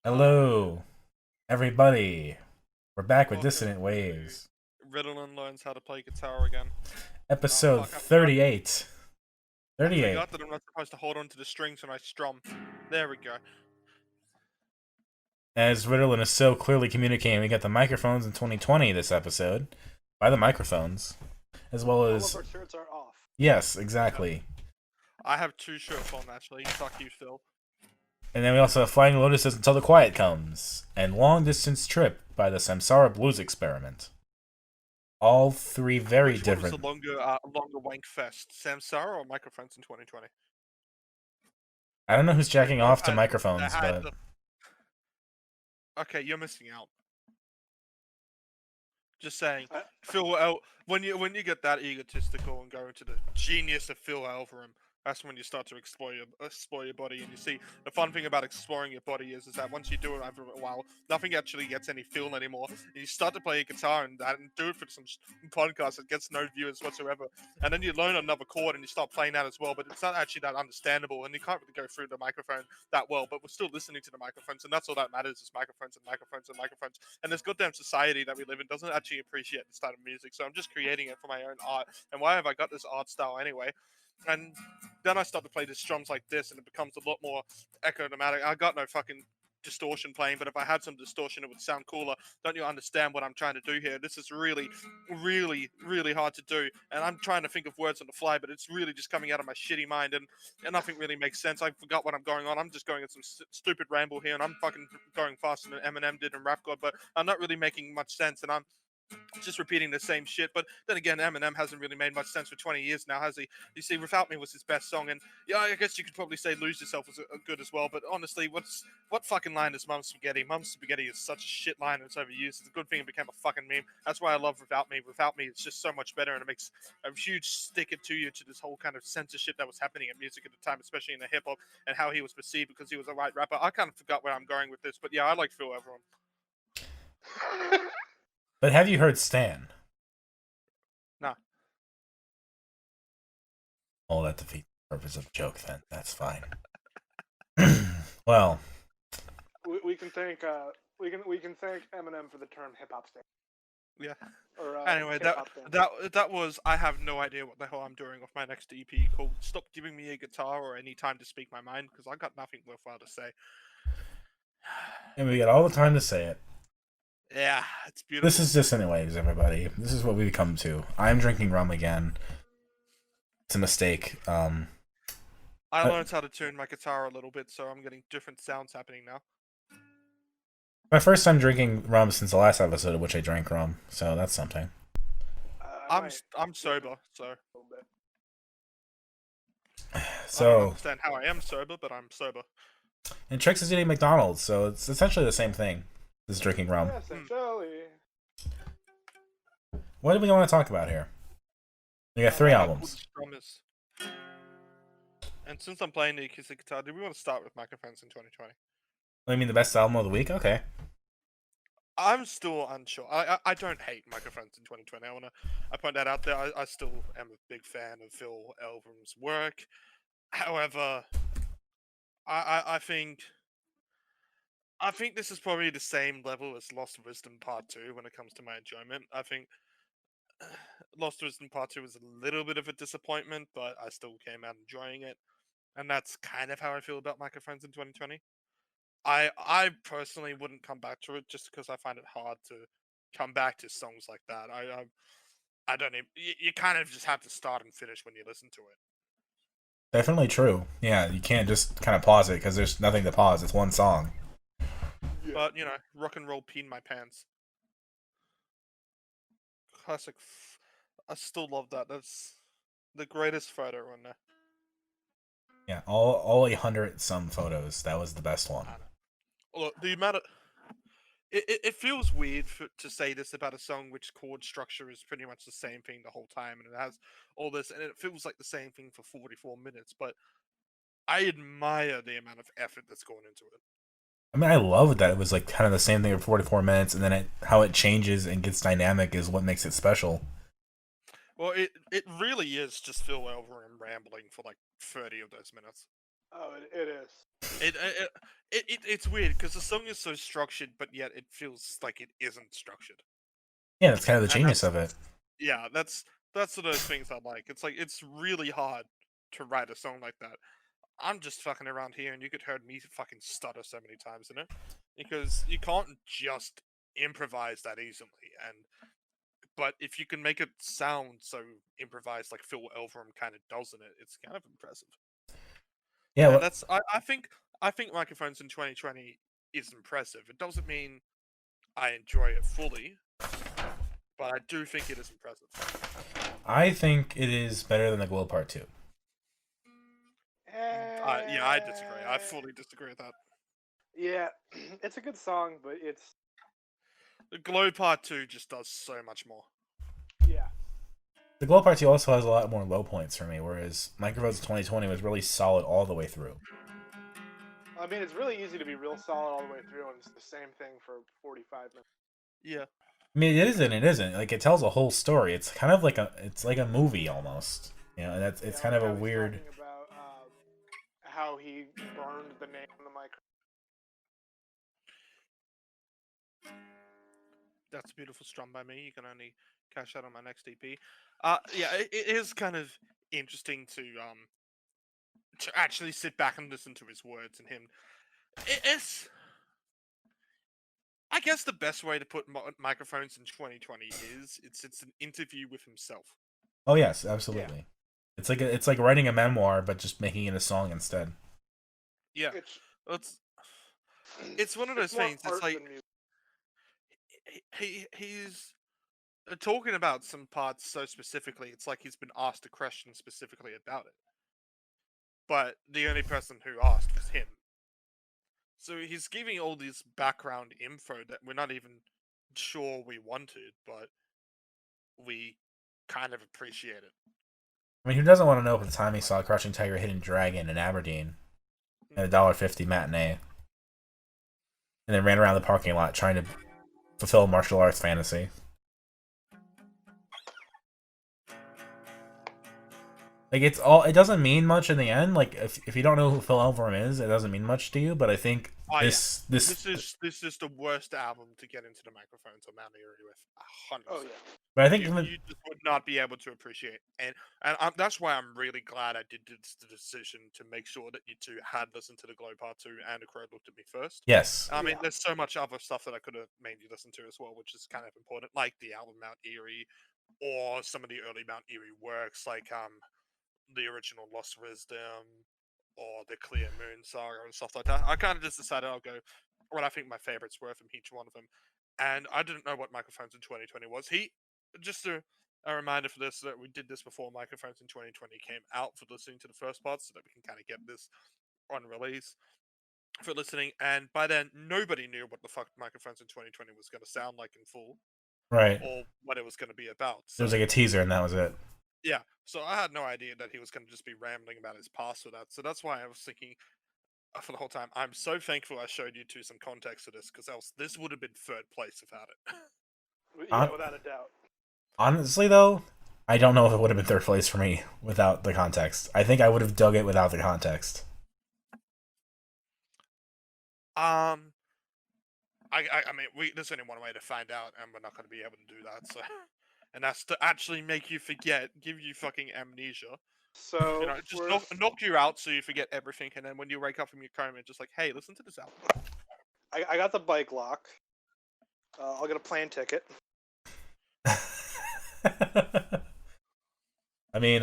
Hello, everybody. We're back with Welcome Dissonant to Waves, Ritalin learns how to play guitar again. Oh episode fuck, I forgot. 38. I 38. forgot that I'm not supposed to hold on to the strings when I strum. There we go. As Ritalin is so clearly communicating, we got the microphones in 2020 this episode, by the microphones, as well All of as. our shirts are off. Yes, Yeah. exactly. I have two shirts on actually. Fuck you, Phil. And then we also have Flying Lotuses Until the Quiet Comes, and Long Distance Trip by the Samsara Blues Experiment. All three very Which one was the different. longer wank fest? Samsara or Microphones in 2020? I don't know who's They jacking both off to had. They microphones, had but the. Okay, you're missing out. Just saying, I, when you get that egotistical and go into the genius of Phil Elverum, that's when you start to explore your body. And you see, the fun thing about exploring your body is that once you do it after a while, nothing actually gets any feel anymore. And you start to play a guitar and do it for some podcast that gets no viewers whatsoever. And then you learn another chord and you start playing that as well, but it's not actually that understandable, and you can't really go through the microphone that well. But we're still listening to the microphones, and that's all that matters is microphones and microphones and microphones. And this goddamn society that we live in doesn't actually appreciate this type of music, so I'm just creating it for my own art. And why have I got this art style anyway? And then I start to play the strums like this, and it becomes a lot more echodomatic. I got no fucking distortion playing, but if I had some distortion, it would sound cooler. Don't you understand what I'm trying to do here? This is really, really, really hard to do, and I'm trying to think of words on the fly, but it's really just coming out of my shitty mind, and nothing really makes sense. I forgot what I'm going on. I'm just going at some stupid ramble here, and I'm fucking going faster than Eminem did in Rap God, but I'm not really making much sense, and I'm just repeating the same shit. But then again, Eminem hasn't really made much sense for 20 years now, has he? You see, Without Me was his best song, and yeah, I guess you could probably say Lose Yourself was good as well. But honestly, what fucking line is Mum Spaghetti? Mum Spaghetti is such a shit line, and it's overused. It's a good thing it became a fucking meme. That's why I love Without Me. Without Me, it's just so much better, and it makes a huge stick it to you to this whole kind of censorship that was happening in music at the time, especially in the hip hop, and how he was perceived because he was a white rapper. I kind of forgot where I'm going with this, but yeah, I like Phil Everyone. But have you heard Stan? Nah. Oh, that defeats the purpose of the joke then. That's fine. Well, we can thank we can thank Eminem for the term hip hop stand Yeah. or Anyway, hip hop stand. that was. I have no idea what the hell I'm doing with my next EP called "Stop Giving Me a Guitar" or any time to speak my mind because I got nothing worthwhile to say. and we got all the time to say it. Yeah, it's This beautiful. is Dissonant Waves, everybody. This is what we've come to. I'm drinking rum again. It's a mistake. I Uh, learned how to tune my guitar a little bit, so I'm getting different sounds happening now. My first time drinking rum since the last episode, of which I drank rum, so that's something. I'm sober, so A little bit. I don't So, understand how I am sober, but I'm sober. and Trix is eating McDonald's, so it's essentially the same thing as drinking rum. Yes, essentially. What do we want to talk about here? We got three How cool albums. this drum is. And since I'm playing the acoustic guitar, do we want to start with microphones in 2020? I mean, the best album of the week? Okay. I'm still unsure. I don't hate microphones in 2020. I point that out there. I still am a big fan of Phil Elverum's work. However, I I think this is probably the same level as Lost Wisdom Part Two when it comes to my enjoyment. I think Lost Wisdom Part Two was a little bit of a disappointment, but I still came out enjoying it, and that's kind of how I feel about microphones in 2020. I personally wouldn't come back to it just because I find it hard to come back to songs like that. I don't even. You kind of just have to start and finish when you listen to it. Definitely true. Yeah, you can't just kind of pause it because there's nothing to pause. It's one song. Yeah. But you know, rock and roll peed my pants. Classic. I still love that. That's the greatest photo on there. Yeah, all 100 some photos. That was the best one. I know. Look, the amount of it feels weird to say this about a song which chord structure is pretty much the same thing the whole time, and it has all this, and it feels like the same thing for 44 minutes. But I admire the amount of effort that's going into it. I mean, I love that it was like kind of the same thing for 44 minutes, and then how it changes and gets dynamic is what makes it special. Well, it really is just Phil Elverum rambling for like 30 of those minutes. Oh, it is. It's weird because the song is so structured, but yet it feels like it isn't structured. Yeah, that's kind of the And genius of it. yeah, that's one of those things I like. It's like it's really hard to write a song like that. I'm just fucking around here, and you could heard me fucking stutter so many times in it because you can't just improvise that easily. But if you can make it sound so improvised like Phil Elverum kind of does in it, it's kind of impressive. Yeah, And well, that's I think Microphones in 2020 is impressive. It doesn't mean I enjoy it fully, but I do think it is impressive. I think it is better than the Glow Part 2. Yeah, I disagree. I fully disagree with that. Yeah, it's a good song, but it's The Glow Part 2 just does so much more. yeah. The Glow Part 2 also has a lot more low points for me, whereas Microphones 2020 was really solid all the way through. I mean, it's really easy to be real solid all the way through, and it's the same thing for 45 minutes. Yeah. I mean, it is and it isn't. Like, it tells a whole story. It's kind of like a movie almost. You know, and it's kind like of a how he's weird. talking about how he burned the name on the microphone. That's a beautiful strum by me. You can only catch that on my next EP. Yeah, it is kind of interesting to actually sit back and listen to his words and him. It's I guess the best way to put Microphones in 2020 is it's an interview with himself. Oh yes, absolutely. It's like writing a memoir, but just making it a song instead. Yeah, it's one of those more things. It's art like than music. he's talking about some parts so specifically. It's like he's been asked a question specifically about it, but the only person who asked was him. So he's giving all this background info that we're not even sure we wanted, but we kind of appreciate it. I mean, who doesn't want to know if the time he saw Crouching Tiger, Hidden Dragon in Aberdeen at $1.50 matinee, and then ran around the parking lot trying to fulfill a martial arts fantasy? Like, it doesn't mean much in the end. Like, if you don't know who Phil Elverum is, it doesn't mean much to you. But I think Oh yeah, this this is the worst album to get into the Microphones or Mount Erie with. 100%. Oh yeah. but I think You just would not be able to appreciate, and that's why I'm really glad I did this decision to make sure that you two had listened to the Glow Part 2 and The Crow Looked at Me first. yes, I mean, there's so much other stuff that I could have made you listen to as well, which is kind of important, like the album Mount Erie, or some of the early Mount Erie works, like the original Lost Wisdom, or the Clear Moon Saga and stuff like that. I kind of just decided I'll go what I think my favorites were from each one of them, and I didn't know what Microphones in 2020 was. Just a reminder for this that we did this before Microphones in 2020 came out for listening to the first part, so that we can kind of get this on release for listening. And by then, nobody knew what the fuck Microphones in 2020 was going to sound like in full, right. or what it was going to be about. It So was like a teaser, and that was it. yeah, so I had no idea that he was going to just be rambling about his past for that. So that's why I was thinking for the whole time, I'm so thankful I showed you two some context to this, because else this would have been third place without it. Yeah, without a doubt. Honestly, though, I don't know if it would have been third place for me without the context. I think I would have dug it without the context. Um, I mean, there's only one way to find out, and we're not going to be able to do that. So, and that's to actually make you forget, give you fucking amnesia. So You know, just knock you out so you forget everything, and then when you wake up from your coma, it's just like, hey, listen to this album. I got the bike lock. I'll get a plane ticket. I mean,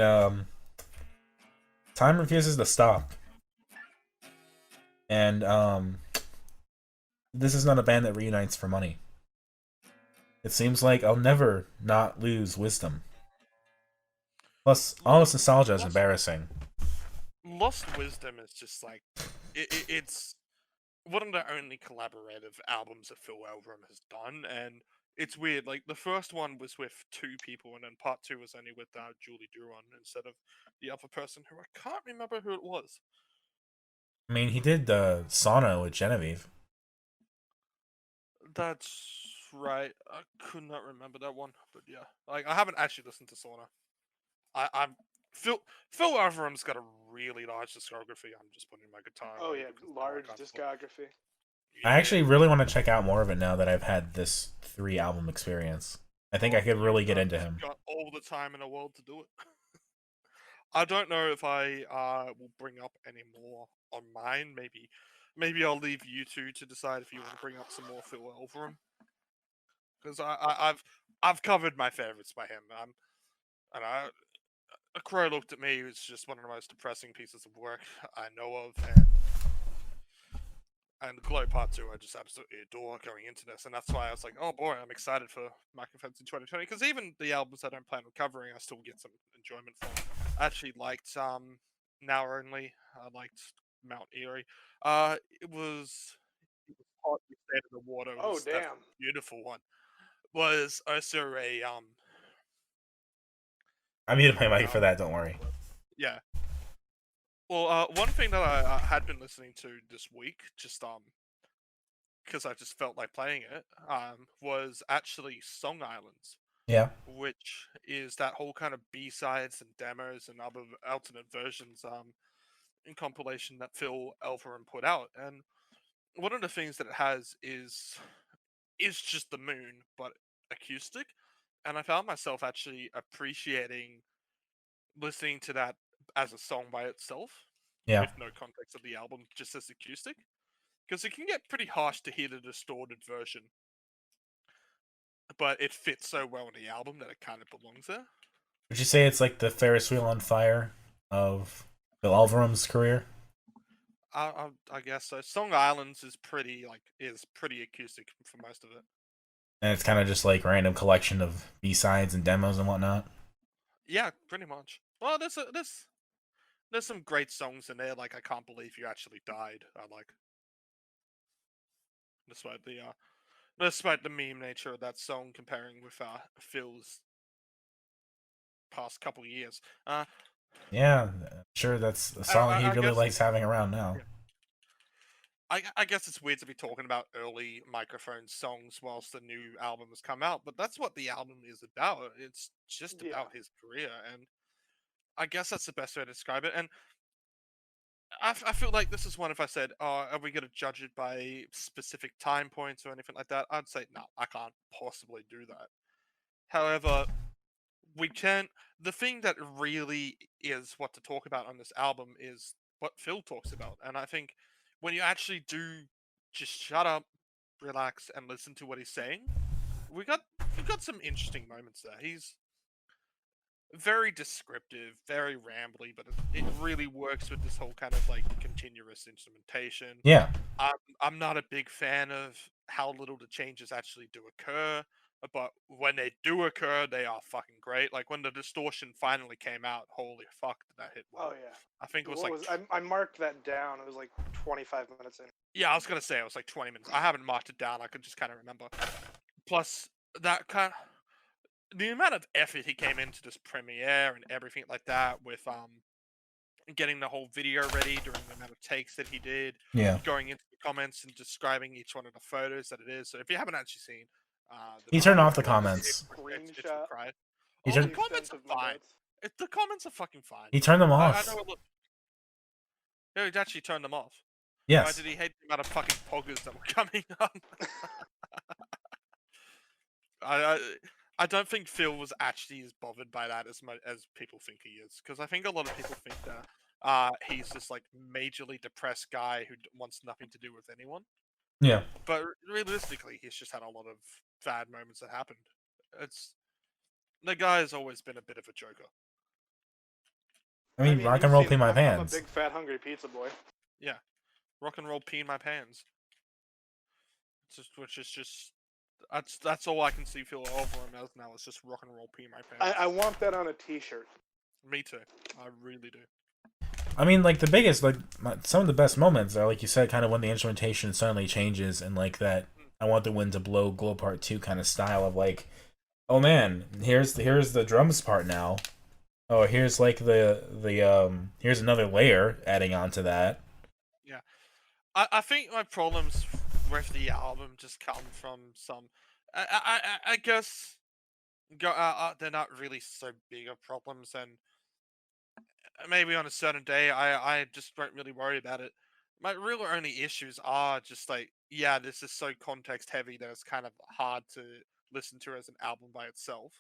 time refuses to stop. And this is not a band that reunites for money. It seems like I'll never not lose wisdom. Plus, all this nostalgia is embarrassing. Lost Wisdom is just like it's one of the only collaborative albums that Phil Elverum has done, and it's weird. Like the first one was with two people, and then part two was only with Julie Duron instead of the other person who I can't remember who it was. I mean, he did the sauna with Genevieve. That's right. I could not remember that one, but yeah, like I haven't actually listened to Sauna. I'm Phil Elverum's got a really large discography. I'm just putting my guitar Oh away yeah, because now I large can't talk. discography. I actually really want to check out more of it now that I've had this 3 album experience. I think I could really get into him. Got all the time in the world to do it. I don't know if I will bring up any more on mine. Maybe I'll leave you two to decide if you want to bring up some more Phil Elverum, because I've covered my favorites by him. And A Crow Looked at Me was just one of the most depressing pieces of work I know of, and Glow Part 2 I just absolutely adore going into this, and that's why I was like, oh boy, I'm excited for Microphones in 2020, because even the albums I don't plan on covering, I still get some enjoyment from. I actually liked Now Only, I liked Mount Erie. It was Hot in the State of the Water, Oh was that's damn. a beautiful one. Was also a I muted my mic for um that, don't worry. yeah. Well, one thing that I had been listening to this week, just because I just felt like playing it, was actually Song Islands, Yeah. which is that whole kind of B-sides and demos and other alternate versions in compilation that Phil Elverum put out. And one of the things that it has is just the moon, but acoustic. And I found myself actually appreciating listening to that as a song by itself, Yeah. with no context of the album, just as acoustic. Because it can get pretty harsh to hear the distorted version, but it fits so well in the album that it kind of belongs there. Would you say it's like the Ferris wheel on fire of Phil Elverum's career? I guess so. Song Islands is pretty acoustic for most of it. And it's kind of just like random collection of B-sides and demos and whatnot. Yeah, pretty much. Well, there's some great songs in there, like I Can't Believe You Actually Died. I like, despite the meme nature of that song comparing with Phil's past couple of years. Yeah, sure. That's a song he I really guess likes having around now. yeah. I guess it's weird to be talking about early Microphone songs whilst the new album has come out, but that's what the album is about. It's just Yeah. about his career, and I guess that's the best way to describe it. And I feel like this is one, if I said, oh, are we going to judge it by specific time points or anything like that? I'd say, no, I can't possibly do that. However, we can. The thing that really is what to talk about on this album is what Phil talks about, and I think when you actually do just shut up, relax, and listen to what he's saying, we got some interesting moments there. He's very descriptive, very rambly, but it really works with this whole kind of like continuous instrumentation. Yeah. I'm not a big fan of how little the changes actually do occur, but when they do occur, they are fucking great. Like when the distortion finally came out, holy fuck, did that hit well? Oh yeah. I think it was What like was I marked that down. It was like 25 minutes in. yeah, I was gonna say it was like 20 minutes. I haven't marked it down. I could just kind of remember. Plus that kind the amount of effort he came into this premiere and everything like that with getting the whole video ready during the amount of takes that he did, Yeah. going into the comments and describing each one of the photos that it is. So if you haven't actually seen, He the turned video, off the comments. it's for Screenshot. cry. He Oh, the turned. comments are fine. The comments are fucking fine. He turned them I off. know it look. No, he actually turned them off. Why Yes. did he hate the amount of fucking poggers that were coming on? I I don't think Phil was actually as bothered by that as much as people think he is, because I think a lot of people think that he's this like majorly depressed guy who wants nothing to do with anyone. Yeah. But realistically, he's just had a lot of bad moments that happened. It's the guy has always been a bit of a joker. I mean, rock you've and roll seen pee it. my I'm a pants. big fat hungry pizza boy. Yeah, rock and roll pee in my pants. Which is just that's all I can see Phil Elverum as now. It's just rock and roll pee in my pants. I want that on a T-shirt. Me too. I really do. I mean, like the biggest, like some of the best moments are, like you said, kind of when the instrumentation suddenly changes and like that. I want the wind to blow, Glow Part 2 kind of style of like, oh man, here's the drums part now. Oh, here's like here's another layer adding on to that. Yeah, I think my problems with the album just come from some. I guess they're not really so big of problems, and maybe on a certain day, I just don't really worry about it. My real only issues are just like, yeah, this is so context heavy that it's kind of hard to listen to as an album by itself.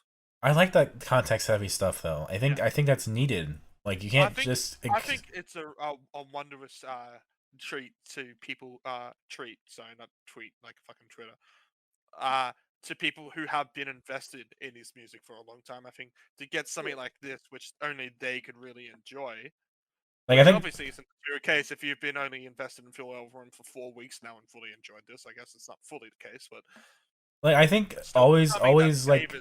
I like that context heavy stuff though. Yeah. I think that's needed. Like you I can't think just I think it's a wondrous treat to people treat, sorry, not tweet like fucking Twitter. Uh to people who have been invested in his music for a long time. I think to get something Yeah. like this, which only they could really enjoy, like I which think obviously isn't your case if you've been only invested in Phil Elverum for 4 weeks now and fully enjoyed this. I guess it's not fully the case, but I think still something always that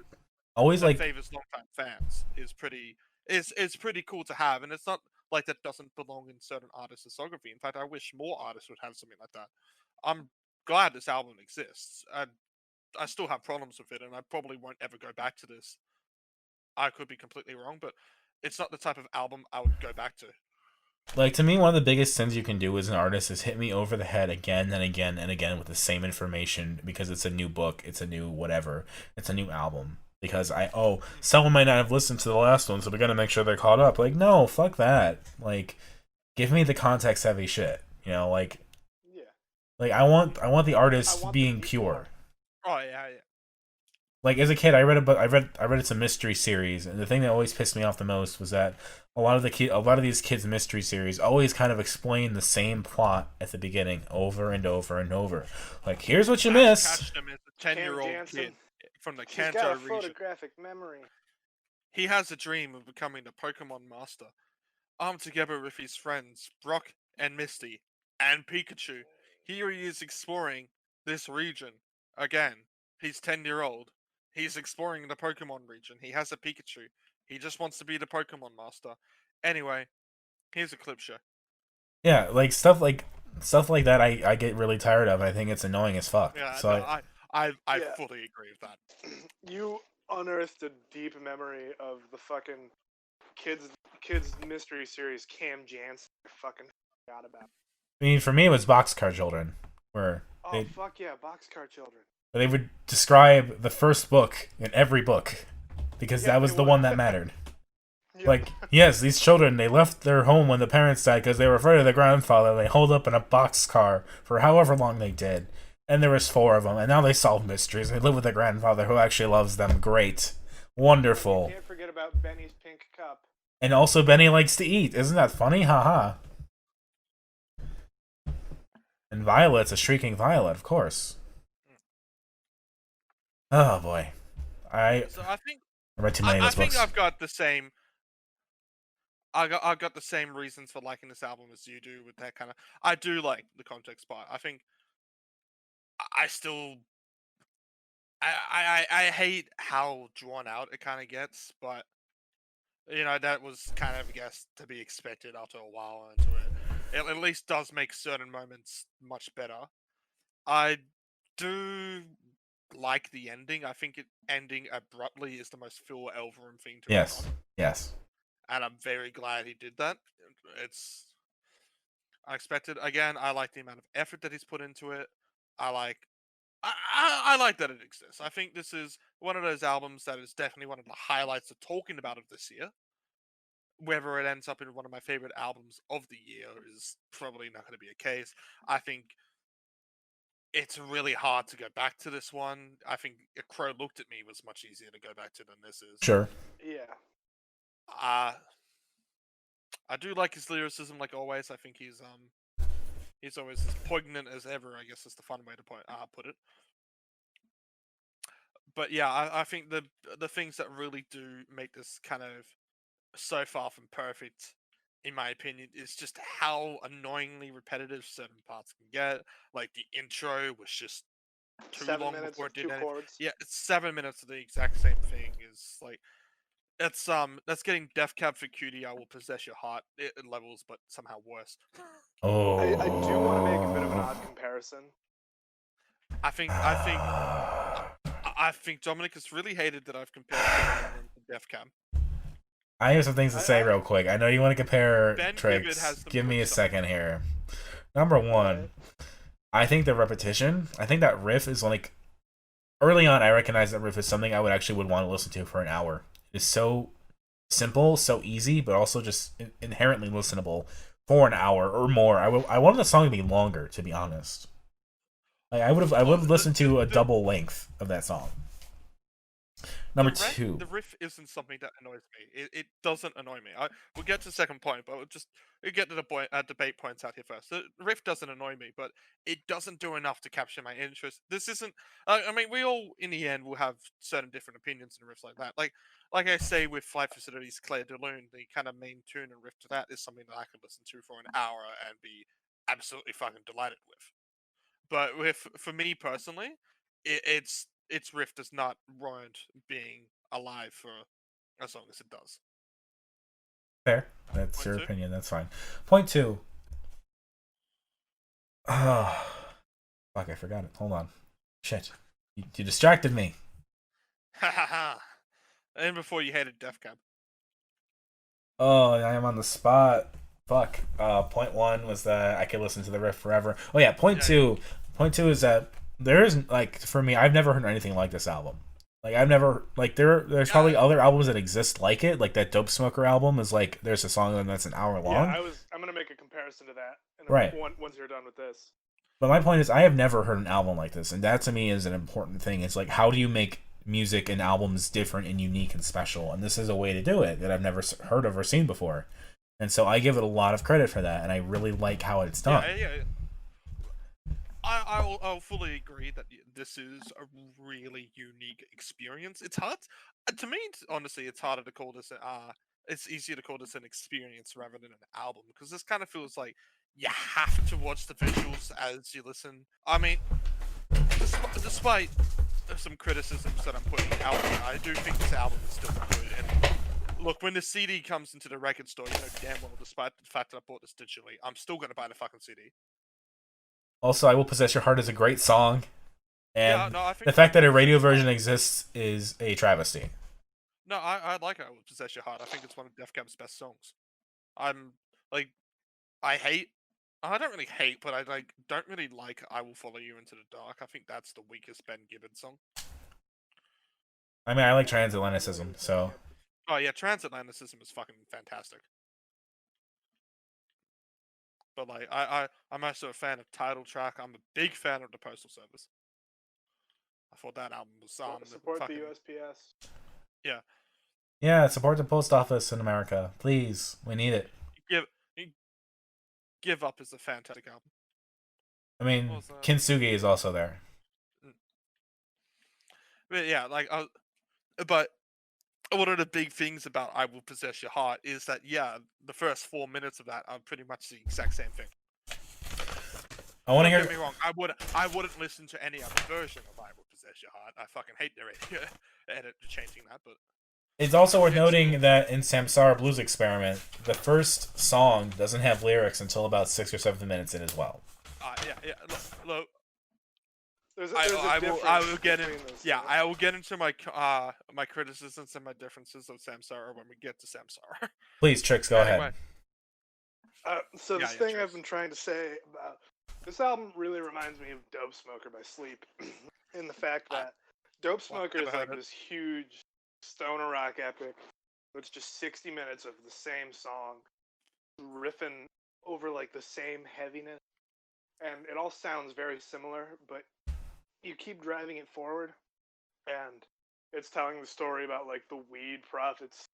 like favors longtime fans is pretty cool to have, and it's not like that doesn't belong in certain artists' discography. In fact, I wish more artists would have something like that. I'm glad this album exists. I still have problems with it, and I probably won't ever go back to this. I could be completely wrong, but it's not the type of album I would go back to. to me one of the biggest sins you can do as an artist is hit me over the head again and again and again with the same information because it's a new book, it's a new whatever, it's a new album. Because someone might not have listened to the last one, so we gotta make sure they're caught up. Like, no, fuck that. Like, give me the context heavy shit. You know, Yeah. I want the artist I want being the pure. Oh yeah, yeah. Like as a kid, I read it's a mystery series, and the thing that always pissed me off the most was that a lot of these kids' mystery series always kind of explain the same plot at the beginning over and over and over. Like, here's what you missed. Catch him as a 10-year-old Jansen. kid from the She's Kanto got a region. photographic memory. He has a dream of becoming the Pokemon Master. Armed together with his friends, Brock and Misty, and Pikachu, here he is exploring this region. Again, he's 10-year-old. He's exploring the Pokemon region. He has a Pikachu. He just wants to be the Pokemon Master. Anyway, here's a clip show. Yeah, stuff like that. I get really tired of. And I think it's annoying as fuck. Yeah, So no, I Yeah. fully agree with that. You unearthed a deep memory of the fucking kids mystery series Cam Jansen. I fucking forgot about. I mean, for me, it was Boxcar Children, where Oh fuck yeah, Boxcar Children. they would describe the first book in every book because Yeah, that was they the would. one that mattered. Yep. Like, yes, these children, they left their home when the parents died because they were afraid of their grandfather. They holed up in a boxcar for however long they did. And there was 4 of them, and now they solve mysteries. They live with their grandfather who actually loves them. Great. Wonderful. Can't forget about Benny's pink cup. And also, Benny likes to eat. Isn't that funny? Haha. And Violet's a shrieking violet, of course. Oh, boy. I So I think read too many of I those think books. I've got the same. I got the same reasons for liking this album as you do with that kind of. I do like the context part. I think I still. I hate how drawn out it kind of gets, but that was kind of, I guess, to be expected after a while into it. It at least does make certain moments much better. I do like the ending. I think it ending abruptly is the most Phil Elverum thing to have Yes. done, Yes. and I'm very glad he did that. It's unexpected. Again, I like the amount of effort that he's put into it. I like I like that it exists. I think this is one of those albums that is definitely one of the highlights of talking about of this year. Whether it ends up in one of my favorite albums of the year is probably not going to be a case. I think it's really hard to go back to this one. I think A Crow Looked at Me was much easier to go back to than this is. Sure. Yeah. I do like his lyricism, like always. I think he's always as poignant as ever, I guess is the fun way to put it. But yeah, I think the things that really do make this kind of so far from perfect, in my opinion, is just how annoyingly repetitive certain parts can get. Like the intro was just too 7 long minutes before it with did 2 anything. chords. Yeah, it's 7 minutes of the exact same thing. Is like that's getting Death Cab for Cutie. I Will Possess Your Heart levels, but somehow worse. Oh. I do want to make a bit of an odd comparison. I think Dominic has really hated that I've compared to Death Cab. I have some things to say real quick. I know you want to compare Ben tricks. Gibbard has the Give me a flip side. second here. Number one, I think the repetition. I think that riff is like early on. I recognize that riff is something I would want to listen to for an hour. It's so simple, so easy, but also just inherently listenable for an hour or more. I wanted the song to be longer, to be honest. Like I would have listened to a double length of that song. Number two. The riff isn't something that annoys me. It doesn't annoy me. We'll get to the second point, but we'll get to the debate points out here first. The riff doesn't annoy me, but it doesn't do enough to capture my interest. This isn't. I mean, we all in the end will have certain different opinions in riffs like that. Like I say with Flight Facilities, Claire de Lune, the kind of main tune and riff to that is something that I could listen to for an hour and be absolutely fucking delighted with. But for me personally, its riff does not warrant being alive for as long as it does. Fair. That's Point your two? opinion. That's fine. Point two. Oh, fuck! I forgot it. Hold on. Shit. You distracted me. Ha ha ha! And before you hated Def Cab. Oh, I am on the spot. Fuck. Point one was that I could listen to the riff forever. Oh yeah. Point two is that there isn't, like, for me, I've never heard anything like this album. Like I've never, like, there's probably other albums that exist like it. Like that Dope Smoker album is like, there's a song that's an hour long. Yeah, I'm gonna make a comparison to that. Right. Once you're done with this. But my point is, I have never heard an album like this, and that to me is an important thing. It's like, how do you make music and albums different and unique and special? And this is a way to do it that I've never heard of or seen before. And so I give it a lot of credit for that, and I really like how it's done. Yeah. I'll fully agree that this is a really unique experience. It's hard to me. Honestly, it's harder to call this. It's easier to call this an experience rather than an album, because this kind of feels like you have to watch the visuals as you listen. I mean, despite some criticisms that I'm putting out there, I do think this album is still good. And look, when the CD comes into the record store, you know damn well, despite the fact that I bought this digitally, I'm still going to buy the fucking CD. Also, I Will Possess Your Heart is a great song. And Yeah, no, I think the fact that a radio version exists is a travesty. No, I like I Will Possess Your Heart. I think it's one of Def Cab's best songs. I'm like, I don't really hate, but I don't really like I Will Follow You Into the Dark. I think that's the weakest Ben Gibbons song. I mean, I like Transatlanticism, so. Oh yeah, Transatlanticism is fucking fantastic. But like, I'm also a fan of Title Track. I'm a big fan of the Postal Service. I thought that album was support fucking, the USPS. Yeah. Yeah, support the post office in America, please. We need it. Give Up is a fantastic album. I mean, Kintsugi is also there. But yeah, but one of the big things about I Will Possess Your Heart is that, yeah, the first 4 minutes of that are pretty much the exact same thing. I want to hear. Don't get me wrong. I wouldn't listen to any other version of I Will Possess Your Heart. I fucking hate the radio edit changing that, but. It's also worth noting that in Samsara Blues Experiment, the first song doesn't have lyrics until about 6 or 7 minutes in as well. Yeah. Look, I will get in. Yeah, I will get into my my criticisms and my differences of Samsara when we get to Samsara. Please, Trix, go ahead. So this thing I've been trying to say about this album really reminds me of Dope Smoker by Sleep, in the fact that Dope Smoker is like this huge stoner rock epic. It's just 60 minutes of the same song, riffing over like the same heaviness, and it all sounds very similar, but you keep driving it forward, and it's telling the story about like the weed prophets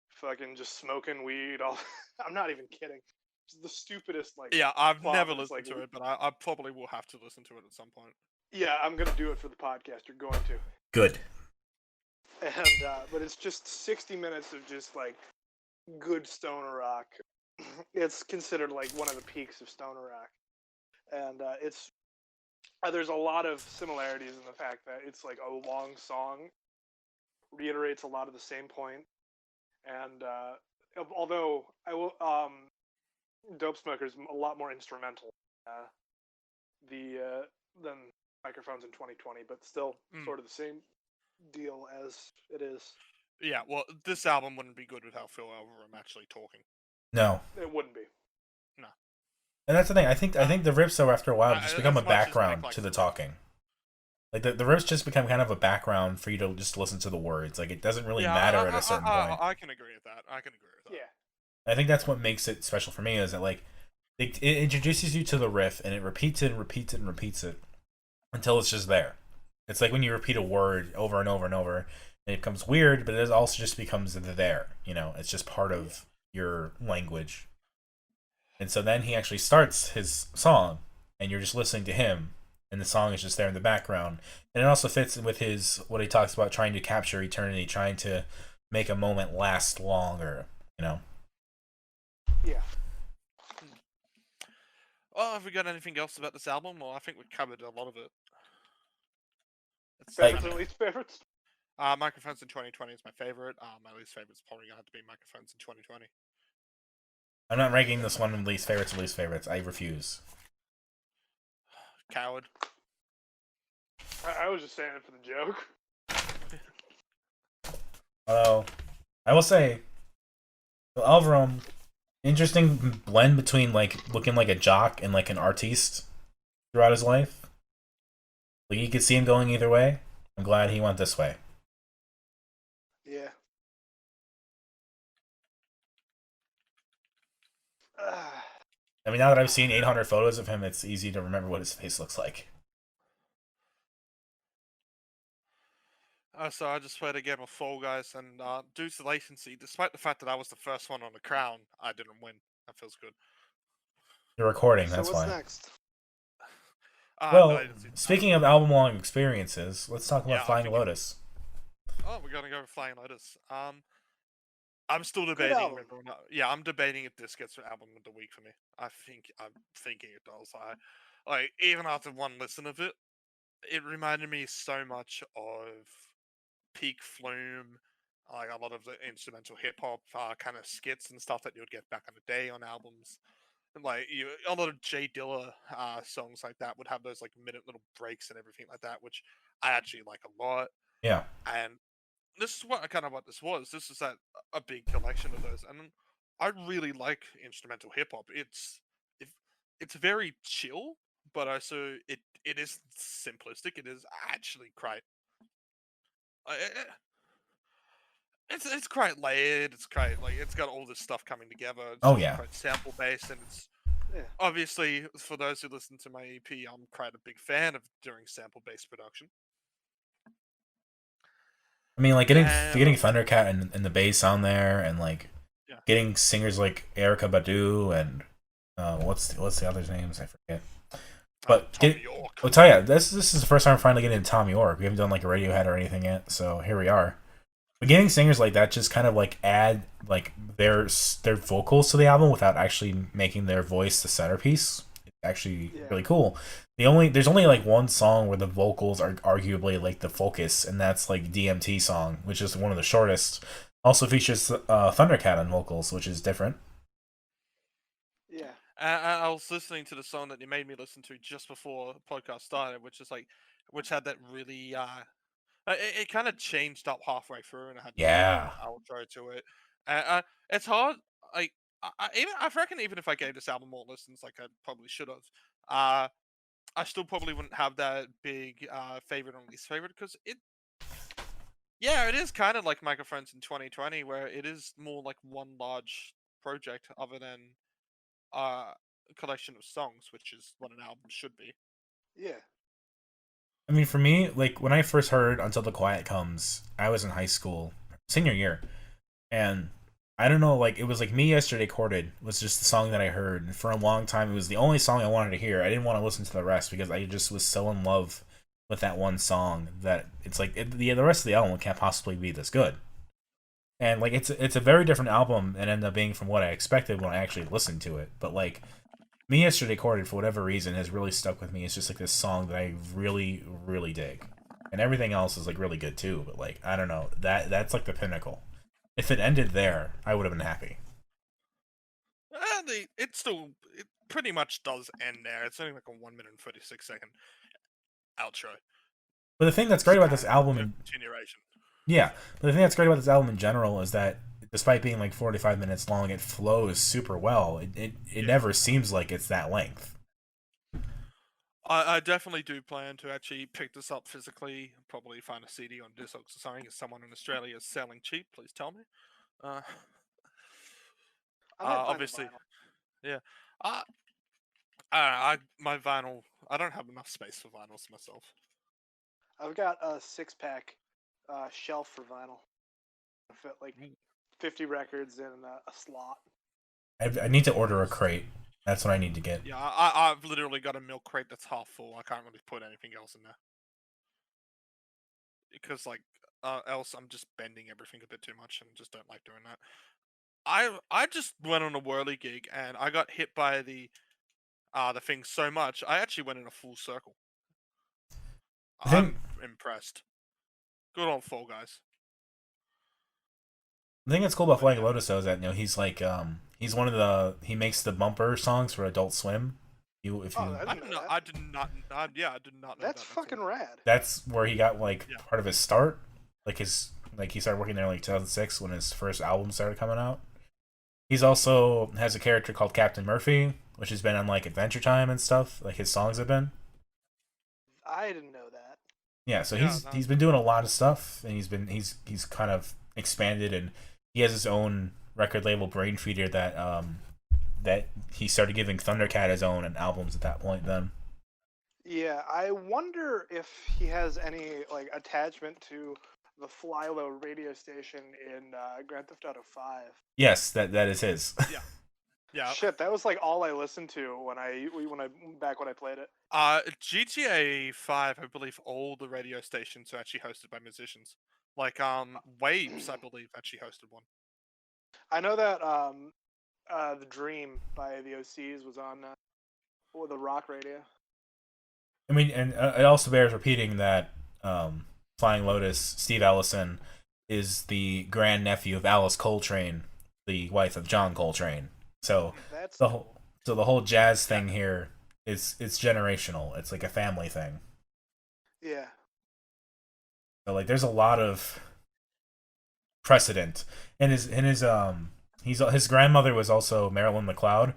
fucking just smoking weed all I'm not even kidding. It's the stupidest, like, yeah, I've never listened to it, but I probably will have to listen to it at some point. Yeah, I'm gonna do it for the podcast. You're going to. Good. And but it's just 60 minutes of just like good stoner rock. It's considered like one of the peaks of stoner rock, and it's there's a lot of similarities in the fact that it's like a long song, reiterates a lot of the same point, and although I will Dope Smoker's a lot more instrumental than Microphones in 2020, but still sort of the same deal as it is. Yeah, well, this album wouldn't be good without Phil Elverum actually talking. No, it wouldn't be. No, and that's the thing. I think the riffs, though, after a while, just become a background to the talking. Like the riffs just become kind of a background for you to just listen to the words. Like it doesn't really matter at a certain point. I can agree with that. I can agree with that. Yeah. I think that's what makes it special for me is that like it introduces you to the riff and it repeats it and repeats it and repeats it until it's just there. It's like when you repeat a word over and over and over, and it becomes weird, but it also just becomes there. You know, it's just part of your language. And so then he actually starts his song, and you're just listening to him, and the song is just there in the background. And it also fits with his what he talks about trying to capture eternity, trying to make a moment last longer. You know. Yeah. Well, have we got anything else about this album? Well, I think we've covered a lot of it. Favorites and least favorites? Microphones in 2020 is my favorite. My least favorite is probably gonna have to be Microphones in 2020. I'm not ranking this one in least favorites or least favorites. I refuse. Coward. I was just saying it for the joke. Although, I will say, Phil Elverum, interesting blend between like looking like a jock and like an artiste throughout his life. Like you could see him going either way. I'm glad he went this way. Yeah. I mean, now that I've seen 800 photos of him, it's easy to remember what his face looks like. So I just played a game of Fall Guys, and due to latency, despite the fact that I was the first one on the crown, I didn't win. That feels good. You're recording, So that's what's why. next? Well, speaking of album-long experiences, let's talk about Flying Lotus. Oh, we're gonna go with Flying Lotus. I'm still debating. I'm debating if this gets album of the week for me. I'm thinking it does. Like even after one listen of it, it reminded me so much of peak Flume, like a lot of the instrumental hip hop kind of skits and stuff that you would get back in the day on albums. And like a lot of Jay Dilla songs like that would have those like minute little breaks and everything like that, which I actually like a lot. Yeah. And this is what this was. This is a big collection of those, and I really like instrumental hip hop. It's very chill, but also it is simplistic. It is actually quite. It's quite layered. It's quite like it's got all this stuff coming together. It's quite sample based, and it's obviously for those who listen to my EP, I'm quite a big fan of doing sample based production. I mean, like getting Thundercat and the bass on there, and like getting singers like Erykah Badu and what's the other's names? I forget. But I'll tell you, this is the first time I'm finally getting into Tom York. We haven't done like a Radiohead or anything yet, so here we are. But getting singers like that just kind of like add like their vocals to the album without actually making their voice the centerpiece. It's actually really cool. There's only like one song where the vocals are arguably like the focus, and that's like DMT song, which is one of the shortest. Also features Thundercat on vocals, which is different. Yeah. I was listening to the song that you made me listen to just before the podcast started, which had that really it kind of changed up halfway through, and I had an outro to it. It's hard. Like I reckon even if I gave this album more listens, like I probably should have, I still probably wouldn't have that big favorite or least favorite because it is kind of like Microphones in 2020, where it is more like one large project other than a collection of songs, which is what an album should be. Yeah. I mean, for me, like when I first heard Until the Quiet Comes, I was in high school, senior year, and I don't know, like it was like Me Yesterday Courted was just the song that I heard, and for a long time it was the only song I wanted to hear. I didn't want to listen to the rest because I just was so in love with that one song that it's like the rest of the album can't possibly be this good. And like it's a very different album and ended up being from what I expected when I actually listened to it. But like Me Yesterday Courted, for whatever reason, has really stuck with me. It's just like this song that I really, really dig. And everything else is like really good too, but like I don't know, that's like the pinnacle. If it ended there, I would have been happy. It pretty much does end there. It's only like a 1 minute and 36-second outro. But the thing that's great about this album, continuation. Yeah, but the thing that's great about this album in general is that despite being like 45 minutes long, it flows super well. It never seems like it's that length. I definitely do plan to actually pick this up physically. Probably find a CD on Discogs or something. If someone in Australia is selling cheap, please tell me. Uh, I might find obviously, the vinyl. yeah. I my vinyl. I don't have enough space for vinyls myself. I've got a 6-pack shelf for vinyl. I fit like 50 records in a slot. I need to order a crate. That's what I need to get. Yeah, I've literally got a milk crate that's half full. I can't really put anything else in there because like else I'm just bending everything a bit too much and just don't like doing that. I just went on a whirly gig and I got hit by the thing so much I actually went in a full circle. I think I'm impressed. Good on Fall Guys. the thing that's cool about But Flying yeah. Lotus though is that he's one of he makes the bumper songs for Adult Swim. I didn't know that. I did not. Yeah, I did not know That's that. fucking rad. That's where he got like Yeah. part of his start. Like he started working there in like 2006 when his first album started coming out. He's also has a character called Captain Murphy, which has been on like Adventure Time and stuff. Like his songs have been. I didn't know that. Yeah, so Yeah, he's been doing a lot of stuff, and he's kind of expanded, and he has his own record label, Brain Feeder, that he started giving Thundercat his own and albums at that point. Then Yeah, I wonder if he has any like attachment to the Flylo radio station in Grand Theft Auto 5. yes, that is his. yeah. Shit, that was like all I listened to when I played it. GTA 5, I believe all the radio stations are actually hosted by musicians. Like Waves, I believe actually hosted one. I know that The Dream by the OCs was on the rock radio. I mean, and it also bears repeating that Flying Lotus, Steve Ellison, is the grandnephew of Alice Coltrane, the wife of John Coltrane. So That's the whole jazz thing here is it's generational. It's like a family thing. yeah. So like there's a lot of precedent. And his grandmother was also Marilyn McLeod,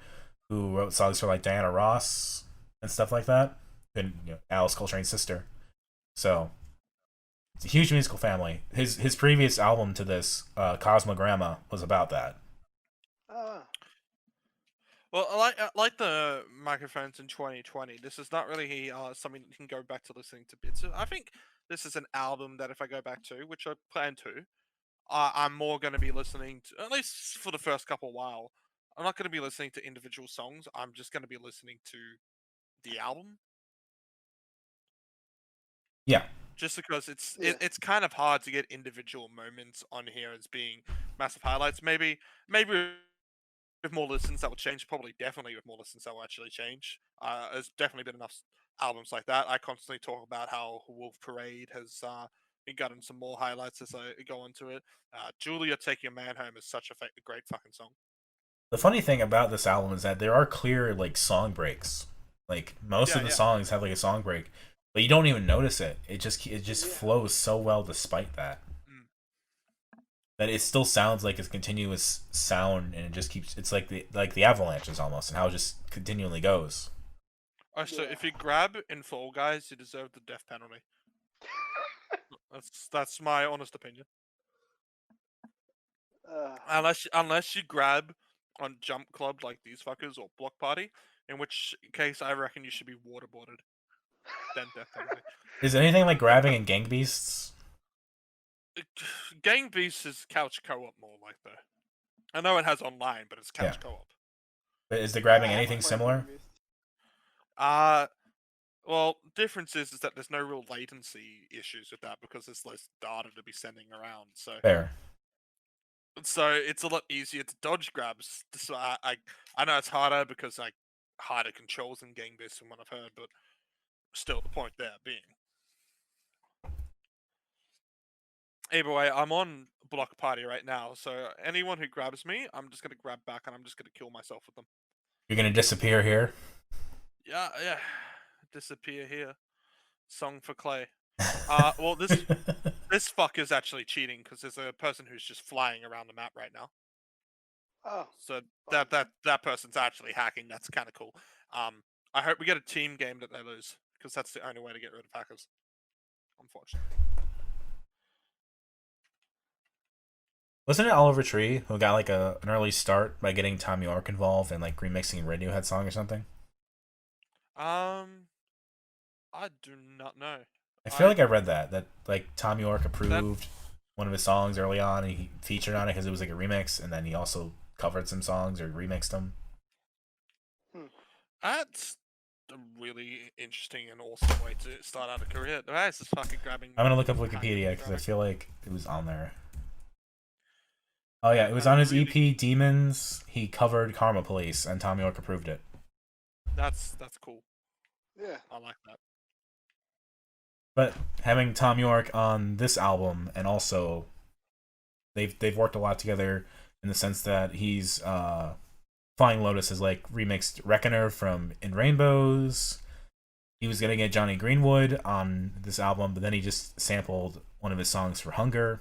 who wrote songs for like Diana Ross and stuff like that. And Alice Coltrane's sister. So it's a huge musical family. His previous album to this, Cosmogramma, was about that. Well, like the microphones in 2020, this is not really something you can go back to listening to bits of. I think this is an album that if I go back to, which I plan to, I'm more going to be listening to, at least for the first couple while. I'm not going to be listening to individual songs. I'm just going to be listening to the album. Yeah. Just because it's kind of hard to get individual moments on here as being massive highlights. Maybe with more listens that will change. Probably definitely with more listens that will actually change. There's definitely been enough albums like that. I constantly talk about how Wolf Parade has gotten some more highlights as I go into it. Julia Taking a Man Home is such a great fucking song. The funny thing about this album is that there are clear like song breaks. Like most of the songs have like a song break, but you don't even notice it. It just flows so well despite that. That it still sounds like it's continuous sound, and it just keeps. It's like the avalanches almost, and how it just continually goes. Oh, so if you grab in Fall Guys, you deserve the death penalty. That's my honest opinion. Unless you grab on Jump Club like these fuckers or Block Party, in which case I reckon you should be waterboarded. Then death penalty. Is anything like grabbing in Gang Beasts? Gang Beasts is couch co-op more like though. I know it has online, but it's couch co-op. But is the grabbing anything similar? Well, difference is that there's no real latency issues with that because there's less data to be sending around. So Fair. So it's a lot easier to dodge grabs. So I know it's harder because like harder controls in Gang Beasts from what I've heard, but still the point there being. Either way, I'm on Block Party right now, so anyone who grabs me, I'm just gonna grab back and I'm just gonna kill myself with them. You're gonna disappear here. Yeah. Disappear here. Song for Clay. Well, this fucker's actually cheating because there's a person who's just flying around the map right now. Oh. So that person's actually hacking. That's kind of cool. I hope we get a team game that they lose, because that's the only way to get rid of hackers. Unfortunately. Wasn't it Oliver Tree who got like an early start by getting Tom York involved and like remixing a Radiohead song or something? I do not know. I feel like I read that like Tom York approved one of his songs early on and he featured on it because it was like a remix, and then he also covered some songs or remixed them. That's a really interesting and awesome way to start out a career. This is fucking grabbing. I'm gonna look up Wikipedia because I feel like it was on there. Oh yeah, it was on his EP Demons. He covered Karma Police, and Tom York approved it. That's cool. Yeah, I like that. But having Tom York on this album, and also they've worked a lot together in the sense that he's Flying Lotus has like remixed Reckoner from In Rainbows. He was gonna get Johnny Greenwood on this album, but then he just sampled one of his songs for Hunger.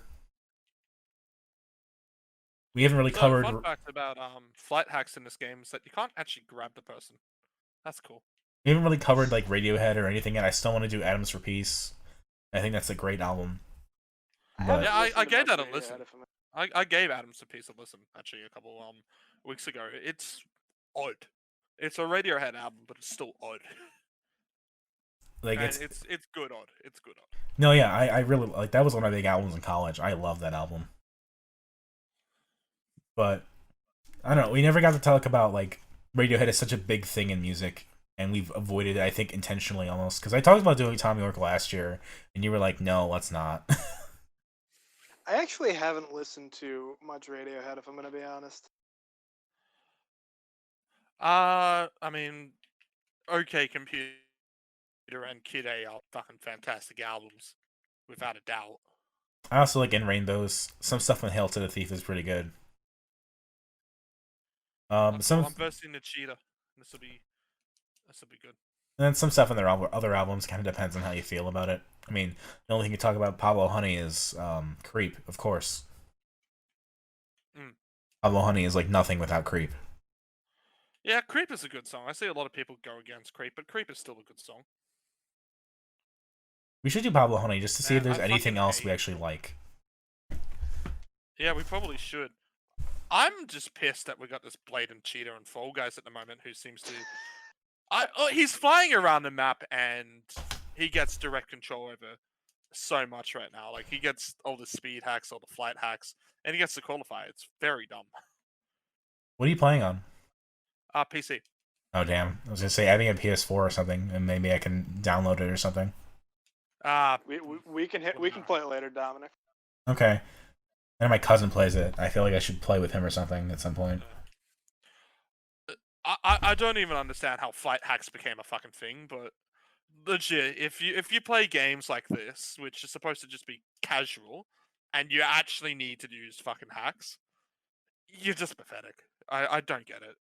We haven't really covered. Fun fact about flight hacks in this game is that you can't actually grab the person. That's cool. We haven't really covered like Radiohead or anything yet. I still want to do Atoms for Peace. I think that's a great album. But... Yeah, I gave that a listen. I gave Atoms for Peace a listen actually a couple weeks ago. It's odd. It's a Radiohead album, but it's still odd. Like it's good odd. It's good odd. No, yeah, I really like that was one of my big albums in college. I love that album. But I don't know. We never got to talk about like Radiohead is such a big thing in music, and we've avoided it, I think, intentionally almost. Because I talked about doing Tom York last year, and you were like, "No, let's not." I actually haven't listened to much Radiohead, if I'm gonna be honest. I mean, OK Computer and Kid A are fucking fantastic albums, without a doubt. I also like In Rainbows. Some stuff on Hail to the Thief is pretty good. I'm versing the Cheetah. This will be good. And then some stuff in their other albums kind of depends on how you feel about it. I mean, the only thing you talk about Pablo Honey is Creep, of course. Pablo Honey is like nothing without Creep. Yeah, Creep is a good song. I see a lot of people go against Creep, but Creep is still a good song. We should do Pablo Honey just to see if there's anything else we actually like. Yeah, we probably should. I'm just pissed that we got this blatant cheater in Fall Guys at the moment who seems to... he's flying around the map and he gets direct control over so much right now. Like, he gets all the speed hacks, all the flight hacks, and he gets to qualify. It's very dumb. What are you playing on? PC. Oh, damn. I was going to say, I think a PS4 or something, and maybe I can download it or something. We can play it later, Dominic. Okay. And my cousin plays it. I feel like I should play with him or something at some point. I don't even understand how flight hacks became a fucking thing, but legit, if you play games like this, which is supposed to just be casual, and you actually need to use fucking hacks, you're just pathetic. I don't get it.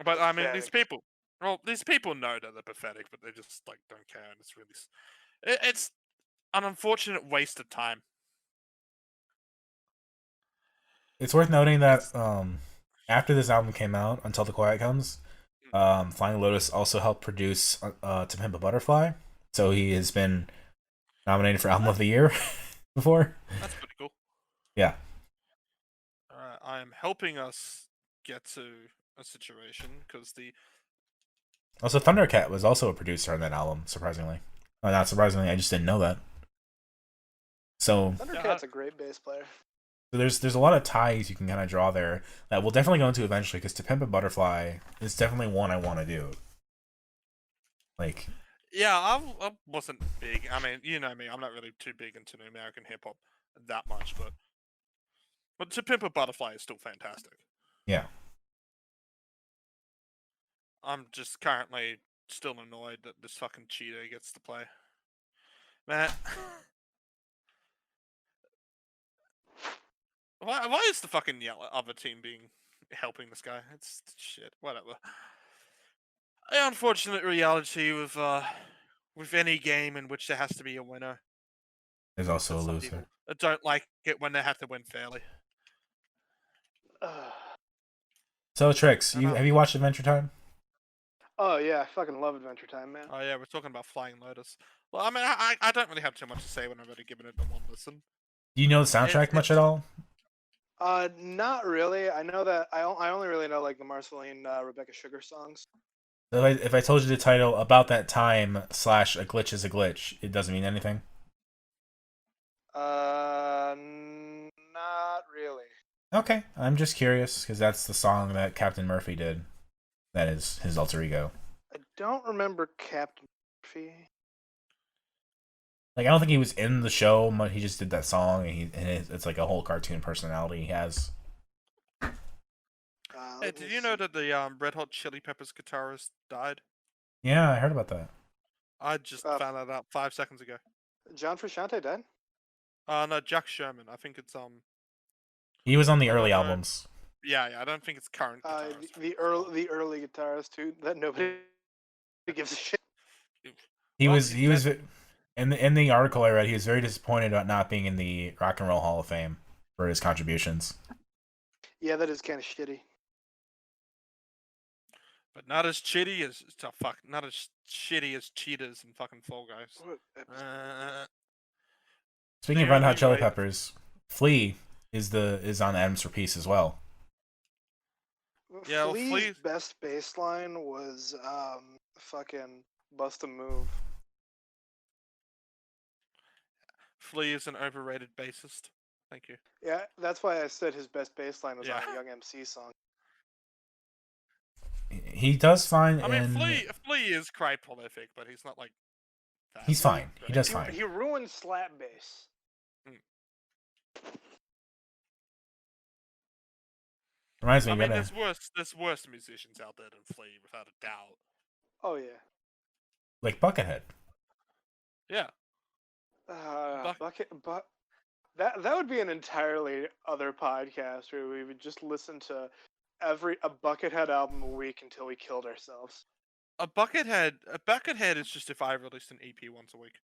But I mean, these people know that they're pathetic, but they just like don't care, and it's really, it's an unfortunate waste of time. It's worth noting that after this album came out, Until the Quiet Comes, Flying Lotus also helped produce To Pimp a Butterfly, so he has been nominated for Album of the Year before. That's pretty cool. Yeah. I'm helping us get to a situation because Also, Thundercat was also a producer on that album, surprisingly. Well, not surprisingly, I just didn't know that. So Thundercat's a great bass player. So there's a lot of ties you can kind of draw there that we'll definitely go into eventually, because To Pimp a Butterfly is definitely one I want to do. Like, yeah, I wasn't big. I mean, you know me, I'm not really too big into American hip hop that much, but To Pimp a Butterfly is still fantastic. Yeah. I'm just currently still annoyed that this fucking cheater gets to play. Man. Why is the fucking other team helping this guy? It's shit. Whatever. The unfortunate reality with any game in which there has to be a winner. There's also a loser. I don't like it when they have to win fairly. So Trix, have you watched Adventure Time? Oh yeah, I fucking love Adventure Time, man. Oh yeah, we're talking about Flying Lotus. Well, I mean, I don't really have too much to say when I've already given it a one listen. Do you know the soundtrack much at all? Not really. I know that I only really know like the Marceline Rebecca Sugar songs. If I told you the title about that time / a glitch is a glitch, it doesn't mean anything. Not really. Okay, I'm just curious because that's the song that Captain Murphy did. That is his alter ego. I don't remember Captain Murphy. Like I don't think he was in the show, but he just did that song, and it's like a whole cartoon personality he has. Hey, did you know that the Red Hot Chili Peppers guitarist died? Yeah, I heard about that. I just found that out 5 seconds ago. John Frusciante died? No, Jack Sherman. I think it's He was on the early albums. Yeah, I don't think it's current guitarist. The early guitarist too that nobody gives a shit. He was in the article I read. He was very disappointed about not being in the Rock and Roll Hall of Fame for his contributions. Yeah, that is kind of shitty. But not as shitty as not as shitty as Cheetahs and fucking Fall Guys. Speaking of Red Hot Chili Peppers, Flea is on Adams for Peace as well. Yeah, Flea's best bass line was fucking Bust a Move. Flea is an overrated bassist. Thank you. Yeah, that's why I said his best bass line was on a Young MC song. He does fine. I mean, Flea is quite prolific, but he's not like that. He's fine. He does fine. He ruined slap bass. Reminds me. I mean, there's worse musicians out there than Flea, without a doubt. Oh yeah. Like Buckethead. Yeah. That would be an entirely other podcast where we would just listen to a Buckethead album a week until we killed ourselves. A Buckethead is just if I released an EP once a week.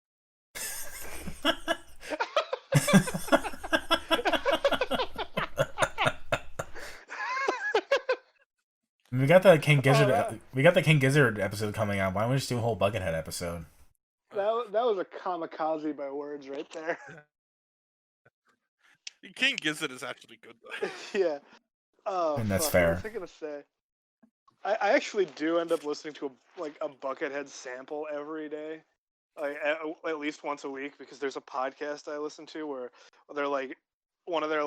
We got the King Gizzard. We got the King Gizzard episode coming out. Why don't we just do a whole Buckethead episode? That was a kamikaze by words right there. King Gizzard is actually good though. Yeah. Oh, and that's fair. What was I gonna say? I actually do end up listening to a Buckethead sample every day, like at least once a week, because there's a podcast I listen to where they're like one of their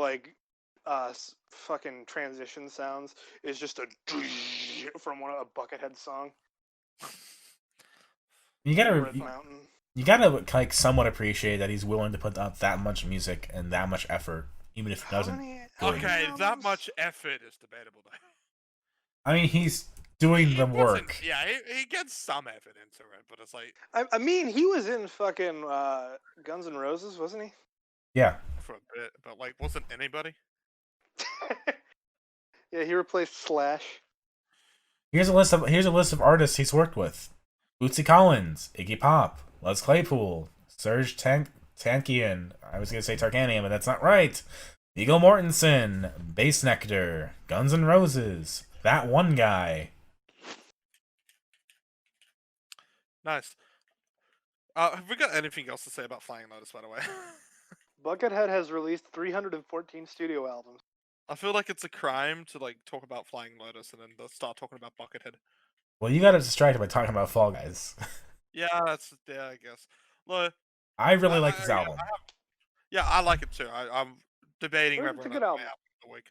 fucking transition sounds is just a from a Buckethead song. You gotta like somewhat appreciate that he's willing to put out that much music and that much effort, even if he doesn't. Okay, that much effort is debatable though. I mean, he's doing the work. Yeah, he gets some effort into it, but it's like. I mean, he was in fucking Guns N' Roses, wasn't he? Yeah. For a bit, but like, wasn't anybody? Yeah, he replaced Slash. Here's a list of artists he's worked with: Bootsy Collins, Iggy Pop, Les Claypool, Serge Tankian. I was gonna say Tarkanian, but that's not right. Viggo Mortensen, Bass Nectar, Guns N' Roses, That One Guy. Nice. Have we got anything else to say about Flying Lotus, by the way? Buckethead has released 314 studio albums. I feel like it's a crime to like talk about Flying Lotus and then start talking about Buckethead. Well, you got distracted by talking about Fall Guys. Yeah, I guess. Look, I really like this album. I like it too. I'm debating whether or not album the week.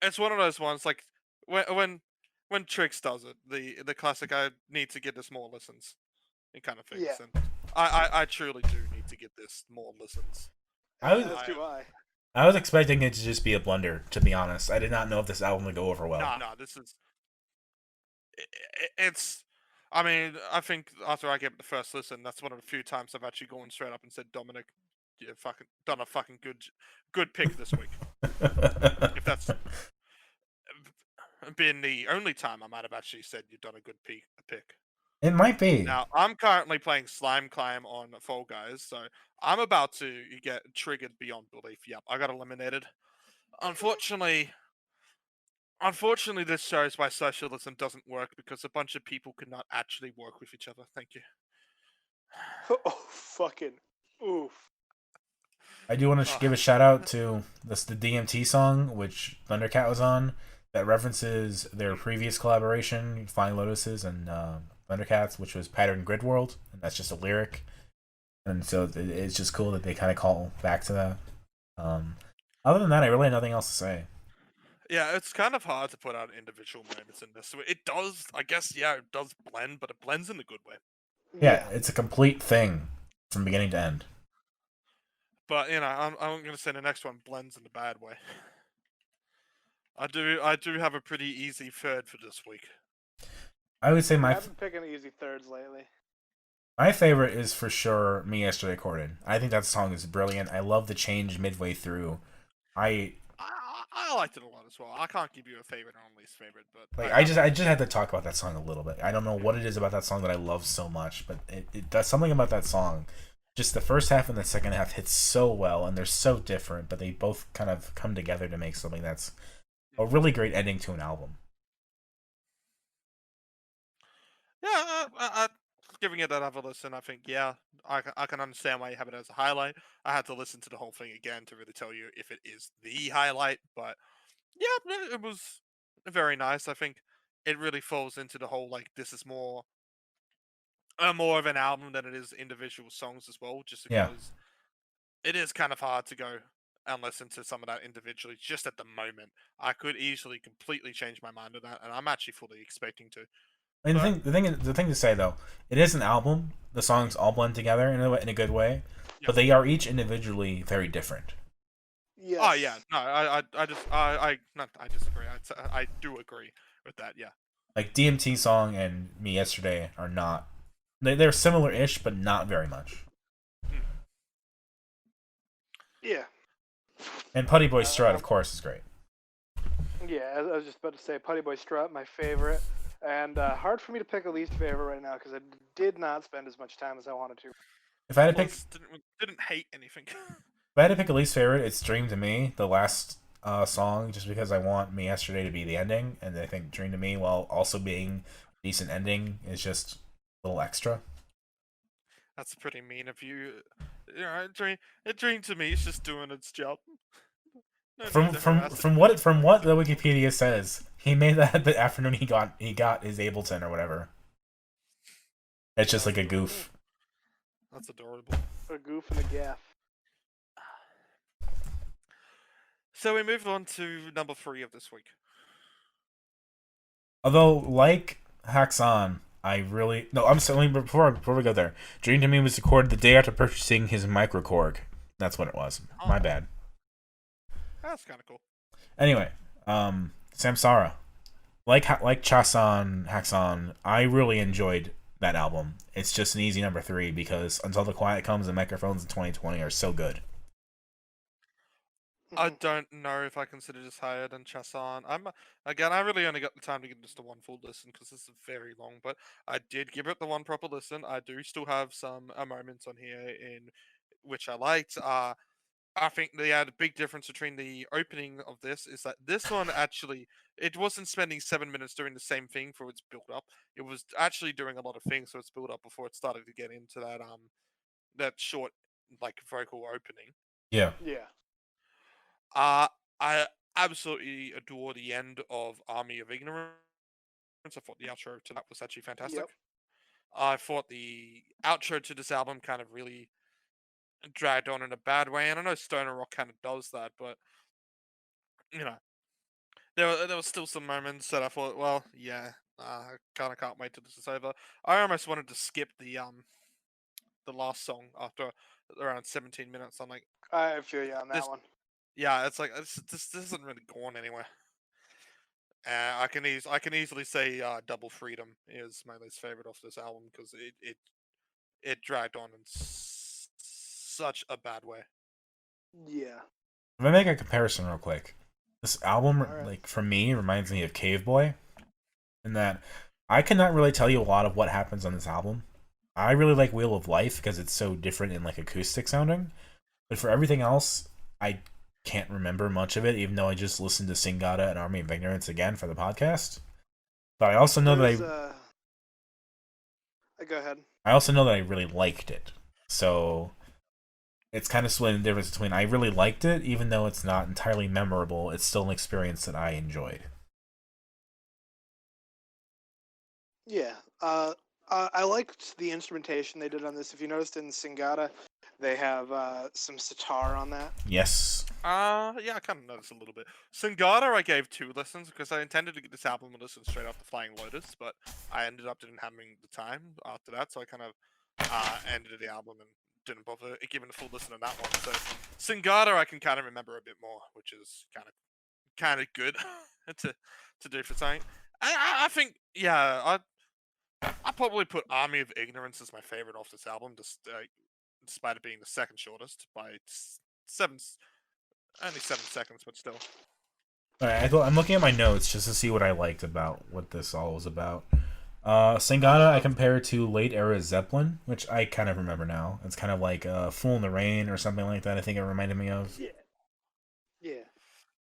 It's one of those ones like when Trix does it, the classic. I need to get this more listens, it kind of things. Yeah. And I truly do need to get this more listens. I was expecting it to just be a blunder. To be honest, I did not know if this album would go over well. No, this is. It's. I mean, I think after I get the first listen, that's one of the few times I've actually gone straight up and said, Dominic, you fucking done a fucking good pick this week. If that's been the only time I might have actually said you've done a good pick. It might be. Now, I'm currently playing Slime Climb on Fall Guys, so I'm about to get triggered beyond belief. Yep, I got eliminated. Unfortunately, Unfortunately, this shows why socialism doesn't work because a bunch of people could not actually work with each other. Thank you. Oh, fucking oof. I do want to give a shout out to the DMT song, which Thundercat was on, that references their previous collaboration, Flying Lotuses and Thundercats, which was Pattern Grid World, and that's just a lyric. And so it's just cool that they kind of call back to that. Other than that, I really have nothing else to say. Yeah, it's kind of hard to put out individual moments in this. It does, I guess, yeah, it does blend, but it blends in a good way. Yeah, it's a complete thing from beginning to end. But I'm going to say the next one blends in a bad way. I do have a pretty easy third for this week. I would say I've been picking easy thirds lately. My favorite is for sure Me Yesterday Recorded. I think that song is brilliant. I love the change midway through. I liked it a lot as well. I can't give you a favorite or least favorite, but I just had to talk about that song a little bit. I don't know what it is about that song that I love so much, but it does something about that song. Just the first half and the second half hits so well, and they're so different, but they both kind of come together to make something that's a really great ending to an album. Yeah, giving it another listen, I think, yeah, I can understand why you have it as a highlight. I had to listen to the whole thing again to really tell you if it is the highlight, but yeah, it was very nice. I think it really falls into the whole, like, this is more of an album than it is individual songs as well, just because it is kind of hard to go and listen to some of that individually just at the moment. I could easily completely change my mind on that, and I'm actually fully expecting to. And the thing to say though, it is an album. The songs all blend together in a good way, but they are each individually very different. Yes. Oh yeah, no, I disagree. I do agree with that. Yeah. Like DMT song and Me Yesterday are not. They're similar-ish, but not very much. Yeah. And Putty Boy Strut, of course, is great. Yeah, I was just about to say Putty Boy Strut, my favorite. And hard for me to pick a least favorite right now because I did not spend as much time as I wanted to. If I had to pick, didn't hate anything. If I had to pick a least favorite, it's Dream to Me, the last song, just because I want Me Yesterday to be the ending, and I think Dream to Me, while also being a decent ending, is just a little extra. That's pretty mean of you. You know, Dream to Me is just doing its job. No from what the Wikipedia says, he made that the afternoon he got his Ableton or whatever. It's just like a goof. That's adorable. A goof and a gaff. So we moved on to number 3 of this week. Although, like Hacks On, I'm sorry, before we go there, Dream to Me was recorded the day after purchasing his microKORG. That's what it was. Oh. My bad. That's kind of cool. Anyway, Samsara. Like Chasan, Haxon, I really enjoyed that album. It's just an easy number 3 because Until the Quiet Comes and Microphones in 2020 are so good. I don't know if I consider this higher than Chasan. I really only got the time to give this the one full listen because this is very long, but I did give it the one proper listen. I do still have some moments on here in which I liked. I think the big difference between the opening of this is that this one actually, it wasn't spending 7 minutes doing the same thing for its build up. It was actually doing a lot of things for its build up before it started to get into that short like vocal opening. Yeah. Yeah. I absolutely adore the end of Army of Ignorance. I thought the outro to that was actually fantastic. Yep. I thought the outro to this album kind of really dragged on in a bad way, and I know stoner rock kind of does that, but you know, there was still some moments that I thought, well, yeah, I kind of can't wait till this is over. I almost wanted to skip the last song after around 17 minutes. I'm like, I feel you on that one. Yeah, it's like this isn't really going anywhere. I can easily say Double Freedom is my least favorite off this album because it dragged on in such a bad way. Yeah. If I make a comparison real quick, this album, like for me, reminds me of Cave Boy, in that I cannot really tell you a lot of what happens on this album. I really like Wheel of Life because it's so different and like acoustic sounding, but for everything else, I can't remember much of it, even though I just listened to Singata and Army of Ignorance again for the podcast. But I also know Go ahead. I also know that I really liked it. So it's kind of splitting the difference between I really liked it, even though it's not entirely memorable. It's still an experience that I enjoyed. Yeah. I liked the instrumentation they did on this. If you noticed in Singata, they have some sitar on that. Yes. Yeah, I kind of noticed a little bit. Singata, I gave 2 listens because I intended to get this album and listen straight after Flying Lotus, but I ended up didn't having the time after that, so I kind of ended the album and didn't bother giving a full listen on that one. So Singata, I can kind of remember a bit more, which is kind of good to do for something. I think I probably put Army of Ignorance as my favorite off this album, despite it being the second shortest by only 7 seconds, but still. Alright, I'm looking at my notes just to see what I liked about what this all was about. Singata I compare to late era Zeppelin, which I kind of remember now. It's kind of like Fool in the Rain or something like that, I think it reminded me of. Yeah. Yeah.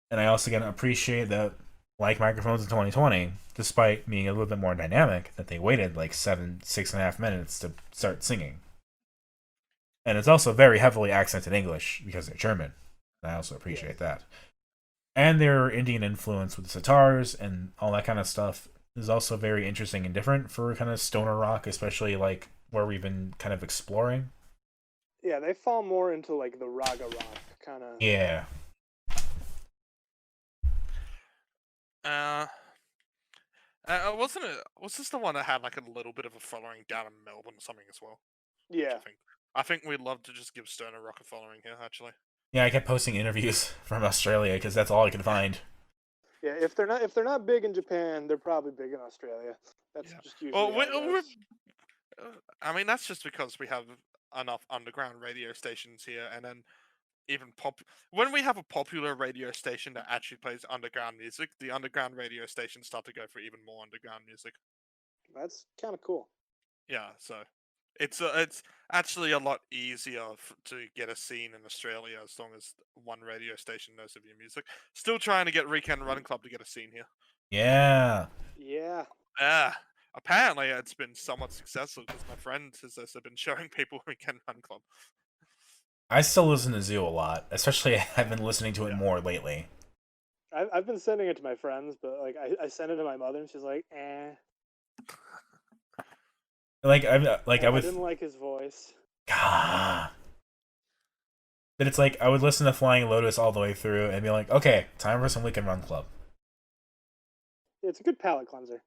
And I also can appreciate that, like Microphones in 2020, despite being a little bit more dynamic, that they waited like 6.5 minutes to start singing. And it's also very heavily accented English because they're German. I also appreciate that. And their Indian influence with the sitars and all that kind of stuff is also very interesting and different for kind of stoner rock, especially like where we've been kind of exploring. Yeah, they fall more into like the raga rock kind of. Yeah. Wasn't it? Was this the one that had like a little bit of a following down in Melbourne or something as well? Yeah. I think we'd love to just give stoner rock a following here, actually. Yeah, I kept posting interviews from Australia because that's all I could find. Yeah, if they're not big in Japan, they're probably big in Australia. That's just usually. Well, I mean, that's just because we have enough underground radio stations here, and then even when we have a popular radio station that actually plays underground music, the underground radio stations start to go for even more underground music. That's kind of cool. Yeah, so it's actually a lot easier to get a scene in Australia as long as one radio station knows of your music. Still trying to get Weekend Running Club to get a scene here. Yeah. Yeah. Apparently it's been somewhat successful because my friend has also been showing people Weekend Run Club. I still listen to Zoo a lot, especially I've been listening to it more lately. I've been sending it to my friends, but like I sent it to my mother and she's like, eh. I didn't like his voice. But it's like I would listen to Flying Lotus all the way through and be like, okay, time for some Weekend Run Club. It's a good palate cleanser.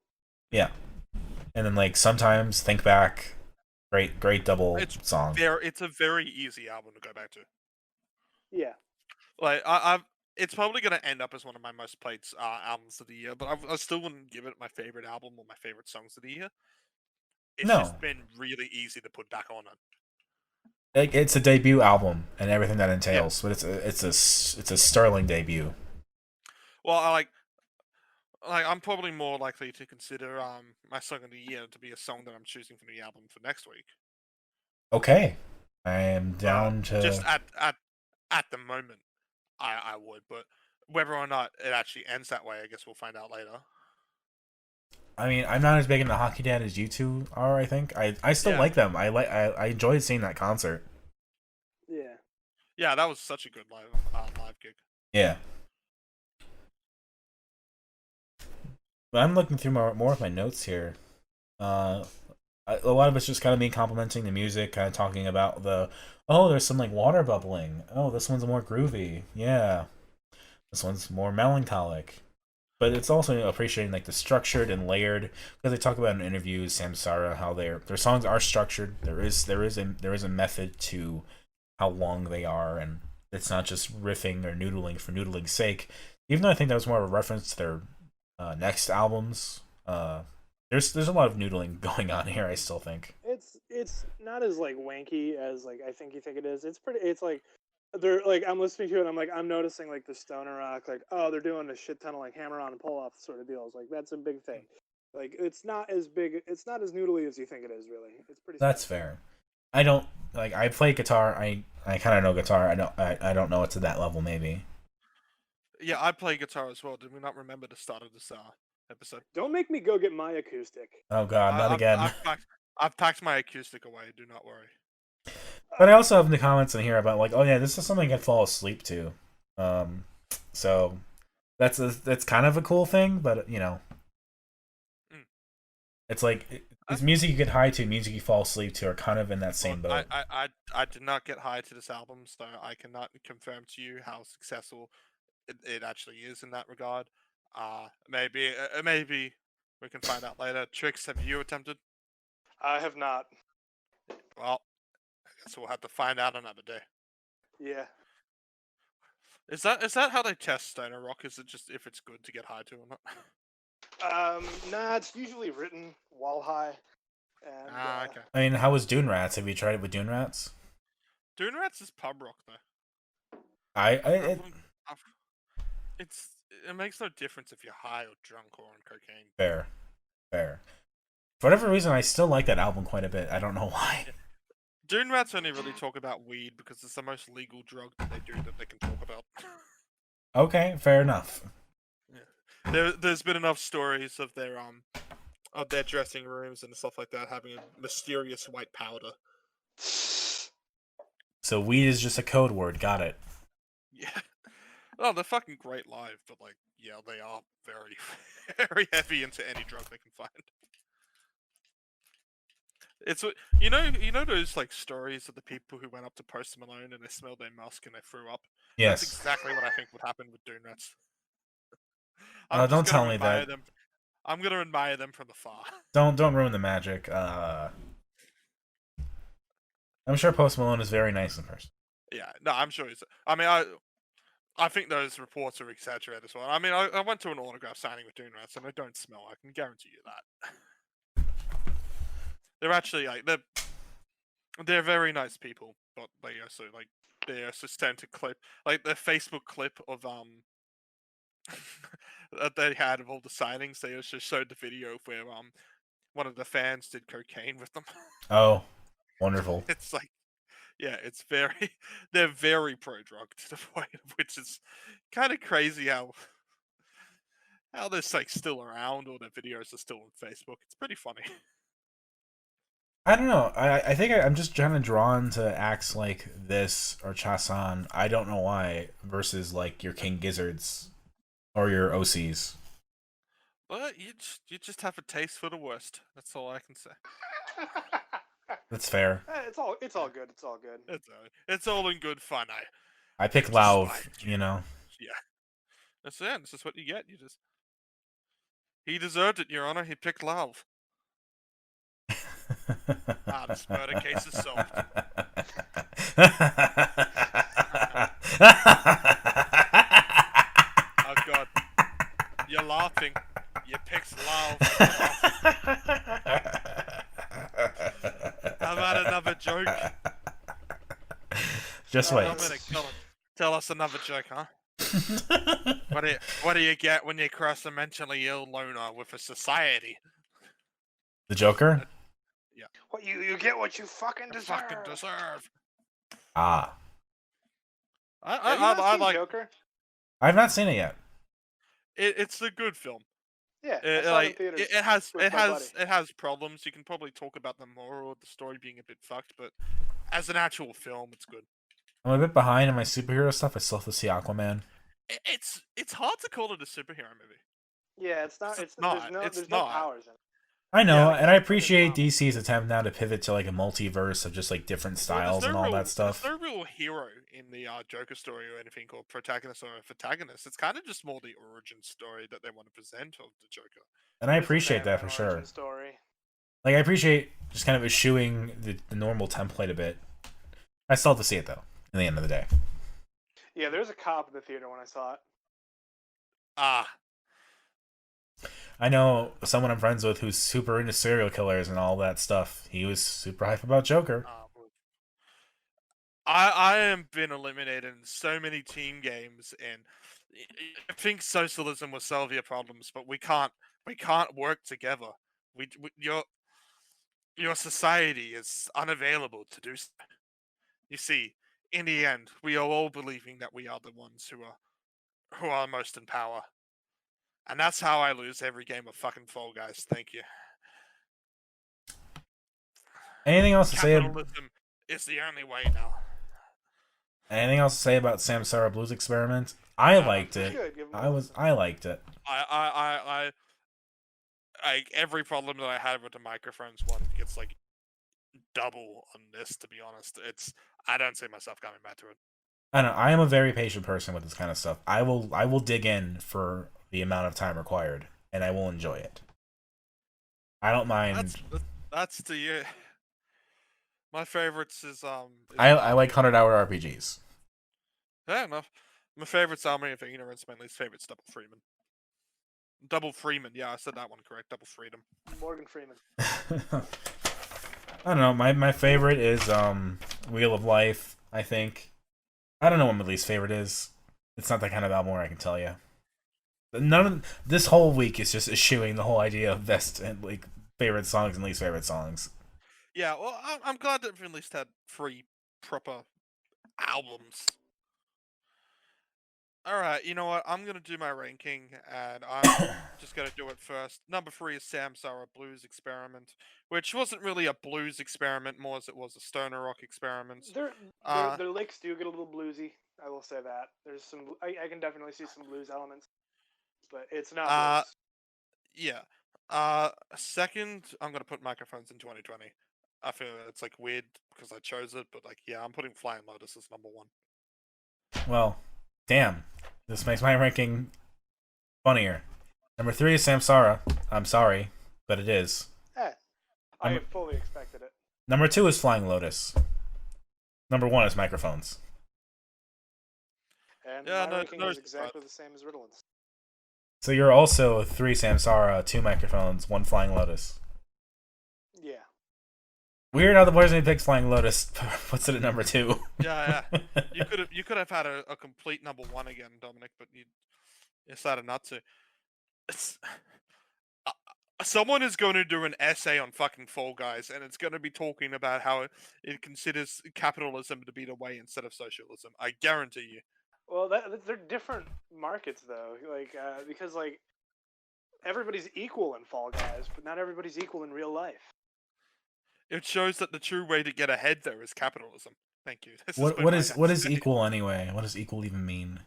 Yeah. And then like sometimes Think Back, great double song. It's a very easy album to go back to. Yeah. Like it's probably going to end up as one of my most played albums of the year, but I still wouldn't give it my favorite album or my favorite songs of the year. It's just been really easy to put back on it. It's a debut album and everything that entails, but it's a sterling debut. Well, I'm probably more likely to consider my song of the year to be a song that I'm choosing for the album for next week. Okay, I am down to just at the moment. I would, but whether or not it actually ends that way, I guess we'll find out later. I mean, I'm not as big into Hockey Dad as you two are. I think I still like them. I enjoyed seeing that concert. Yeah. Yeah, that was such a good live gig. Yeah. But I'm looking through more of my notes here. A lot of it's just kind of me complimenting the music, kind of talking about there's some like water bubbling. Oh, this one's more groovy. Yeah. This one's more melancholic. But it's also appreciating like the structured and layered, because they talk about in interviews, Samsara, how their songs are structured. There is a method to how long they are, and it's not just riffing or noodling for noodling's sake. Even though I think that was more of a reference to their next albums. There's a lot of noodling going on here. I still think it's not as like wanky as like I think you think it is. It's like they're like I'm listening to it. And I'm noticing like the stoner rock, like they're doing a shit ton of like hammer on and pull off sort of deals. Like that's a big thing. Like it's not as big. It's not as noodly as you think it is. Really, it's pretty. That's fair. I don't like. I play guitar. I kind of know guitar. I don't know it to that level. Maybe. Yeah, I play guitar as well. Did we not remember the start of this episode? Don't make me go get my acoustic. Oh god, not again. I've packed my acoustic away. Do not worry. But I also have the comments in here about like, oh yeah, this is something I can fall asleep to. So that's kind of a cool thing, but you know, it's like it's music you get high to, music you fall asleep to, are kind of in that same boat. I did not get high to this album, so I cannot confirm to you how successful it actually is in that regard. Maybe we can find out later. Trix, have you attempted? I have not. Well, I guess we'll have to find out another day. Yeah. Is that how they test stoner rock? Is it just if it's good to get high to or not? Nah, it's usually written while high. And, okay. I mean, how was Dune Rats? Have you tried it with Dune Rats? Dune Rats is pub rock though. It makes no difference if you're high or drunk or on cocaine. Fair. For whatever reason, I still like that album quite a bit. I don't know why. Dune Rats only really talk about weed because it's the most legal drug that they do that they can talk about. Okay, fair enough. Yeah. There's been enough stories of their dressing rooms and stuff like that having a mysterious white powder. So weed is just a code word. Got it. Yeah. Oh, they're fucking great live, but like, yeah, they are very, very heavy into any drug they can find. It's you know those like stories of the people who went up to Post Malone and they smelled their musk and they threw up. Yes. That's exactly what I think would happen with Dune Rats. Don't tell me that. I'm gonna admire them from afar. Don't ruin the magic. I'm sure Post Malone is very nice in person. Yeah, no, I'm sure he's. I mean, I think those reports are exaggerated as well. I mean, I went to an autograph signing with Dune Rats and they don't smell. I can guarantee you that. They're actually like they're very nice people, but they also tend to clip like the Facebook clip of that they had of all the signings. They also showed the video where one of the fans did cocaine with them. Oh, wonderful. It's like, yeah, they're very pro drug to the point of which is kind of crazy how they're like still around or their videos are still on Facebook. It's pretty funny. I don't know. I think I'm just kind of drawn to acts like this or Chasan. I don't know why versus like your King Gizzards or your OCs. But you just have a taste for the worst. That's all I can say. That's fair. It's all good. It's all good. It's all in good fun. I pick Lauv, you know. Yeah. That's it. This is what you get. He deserved it, Your Honor. He picked Lauv. This murder case is solved. Oh god. You're laughing. You picked Lauv. How about another joke? Just wait. Dominic, tell us another joke, huh? What do you get when you cross a mentally ill loner with a society? The Joker? Yeah. What you get what you fucking deserve. Ah. I like Joker. I've not seen it yet. It's a good film. Yeah, it has problems. You can probably talk about them more, or the story being a bit fucked. But as an actual film, it's good. I'm a bit behind in my superhero stuff. I still have to see Aquaman. It's hard to call it a superhero movie. Yeah, it's not. There's no powers in it. I know, and I appreciate DC's attempt now to pivot to like a multiverse of just like different styles and all that stuff. There's no real hero in the Joker story or anything called protagonist or antagonist. It's kind of just more the origin story that they want to present of the Joker. And I appreciate that for sure. Story. Like I appreciate just kind of eschewing the normal template a bit. I still have to see it though. In the end of the day. Yeah, there's a cop in the theater when I saw it. I know someone I'm friends with who's super into serial killers and all that stuff. He was super hype about Joker. I have been eliminated in so many team games, and I think socialism will solve your problems, but we can't work together. Your society is unavailable to do so. You see, in the end, we are all believing that we are the ones who are most in power. And that's how I lose every game of fucking Fall Guys. Thank you. Anything else to say? Capitalism is the only way now. Anything else to say about Samsara Blues Experiment? I liked it. I liked it. I every problem that I had with the microphones one gets like double on this. To be honest, I don't see myself coming back to it. I don't know. I am a very patient person with this kind of stuff. I will dig in for the amount of time required, and I will enjoy it. I don't mind. That's the my favorites is I like 100-hour RPGs. Fair enough. My favorite's Army of Ignorance. My least favorite's Double Freeman. Double Freeman. Yeah, I said that one correct. Double Freedom. Morgan Freeman. I don't know. My favorite is Wheel of Life. I think. I don't know what my least favorite is. It's not that kind of album where I can tell you. This whole week is just eschewing the whole idea of best and like favorite songs and least favorite songs. Yeah, well, I'm glad that we at least had 3 proper albums. Alright, you know what? I'm gonna do my ranking, and I'm just gonna do it first. Number 3 is Samsara Blues Experiment, which wasn't really a blues experiment, more as it was a stoner rock experiment. Their licks do get a little bluesy. I will say that. There's some. I can definitely see some blues elements, but it's not blues. Yeah. Second, I'm gonna put Microphones in 2020. I feel it's like weird because I chose it, but like, yeah, I'm putting Flying Lotus as number 1. Well, damn. This makes my ranking funnier. Number 3 is Samsara. I'm sorry, but it is. I fully expected it. Number 2 is Flying Lotus. Number 1 is Microphones. And my ranking is exactly the same as Ritalin's. So you're also 3 Samsara, 2 Microphones, 1 Flying Lotus. Yeah. Weird how the person who picks Flying Lotus puts it at number 2. Yeah. You could have had a complete number 1 again, Dominic, but you decided not to. Someone is going to do an essay on fucking Fall Guys, and it's going to be talking about how it considers capitalism to be the way instead of socialism. I guarantee you. Well, they're different markets though, because like everybody's equal in Fall Guys, but not everybody's equal in real life. It shows that the true way to get ahead there is capitalism. Thank you. What is equal anyway? What does equal even mean?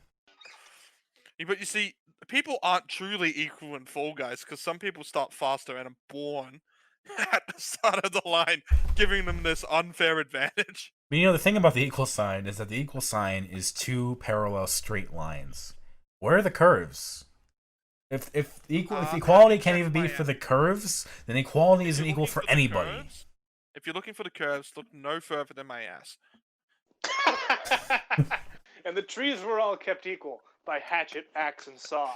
But you see, people aren't truly equal in Fall Guys because some people start faster and are born at the start of the line, giving them this unfair advantage. But you know, the thing about the equal sign is that the equal sign is 2 parallel straight lines. Where are the curves? If equality can't even be for the curves, then equality isn't equal for anybody. If you're looking for the curves, look no further than my ass. And the trees were all kept equal by hatchet, axe, and saw.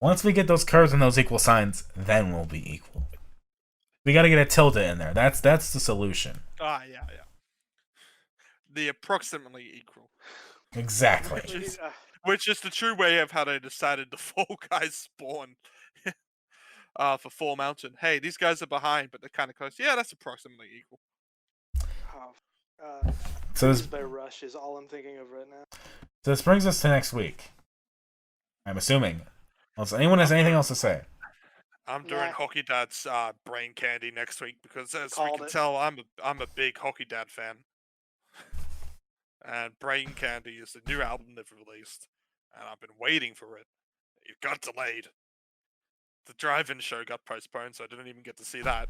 Once we get those curves and those equal signs, then we'll be equal. We gotta get a tilde in there. That's the solution. Yeah. The approximately equal. Exactly. Which is the true way of how they decided the Fall Guys spawn. For Fall Mountain. Hey, these guys are behind, but they're kind of close. Yeah, that's approximately equal. So this by Rush is all I'm thinking of right now. So this brings us to next week. I'm assuming. Unless anyone has anything else to say. I'm doing Hockey Dad's Brain Candy next week because, as we can tell, I'm a big Hockey Dad fan. And Brain Candy is the new album they've released, and I've been waiting for it. It got delayed. The drive-in show got postponed, so I didn't even get to see that.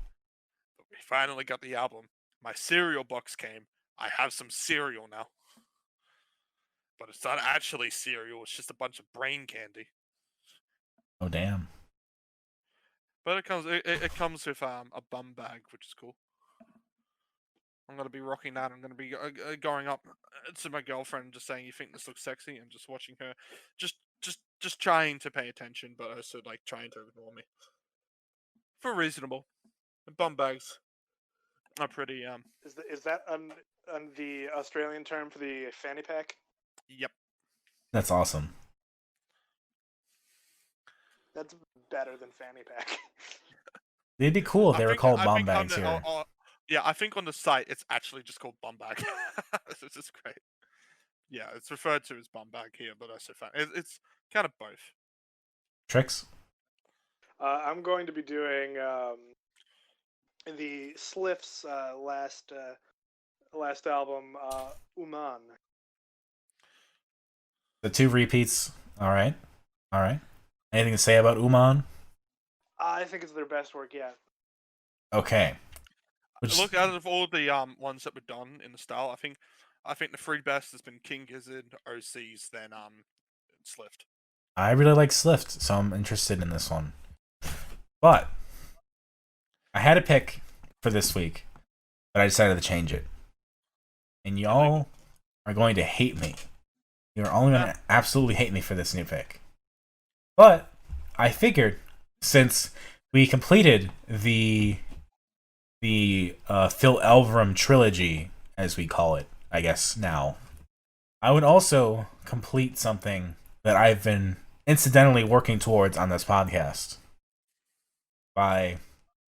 But we finally got the album. My cereal box came. I have some cereal now. But it's not actually cereal, it's just a bunch of brain candy. Oh, damn. But it comes with a bum bag, which is cool. I'm going to be rocking that. I'm going to be going up to my girlfriend and just saying, "You think this looks sexy?" And just watching her. Just trying to pay attention, but also like trying to ignore me. For reasonable. Bum bags are pretty Is that the Australian term for the fanny pack? Yep. That's awesome. That's better than fanny pack. They'd be cool if they were called bum bags here. Yeah, I think on the site it's actually just called bum bag. This is great. Yeah, it's referred to as bum bag here, but that's a fact. It's kind of both. Tricks? I'm going to be doing the Sliff's last album, Uman. The 2 repeats. All right. Anything to say about Uman? I think it's their best work yet. Okay. Look, out of all the ones that were done in the style, I think the three best has been King Gizzard, OCs, then Slift. I really like Slift, so I'm interested in this one. But I had a pick for this week, but I decided to change it. And y'all are going to hate me. You're only going to absolutely hate me for this new pick. But I figured, since we completed the Phil Elverum trilogy, as we call it, I guess now, I would also complete something that I've been incidentally working towards on this podcast by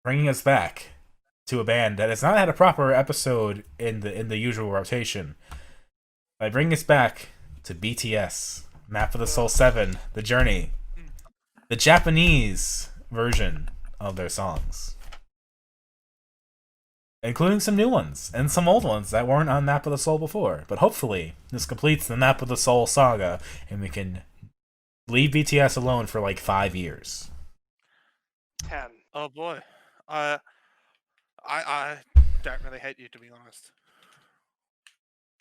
bringing us back to a band that has not had a proper episode in the usual rotation. By bringing us back to BTS, Map of the Soul 7, The Journey, the Japanese version of their songs, including some new ones and some old ones that weren't on Map of the Soul before. But hopefully, this completes the Map of the Soul saga, and we can leave BTS alone for like 5 years. 10. Oh boy, I don't really hate you, to be honest.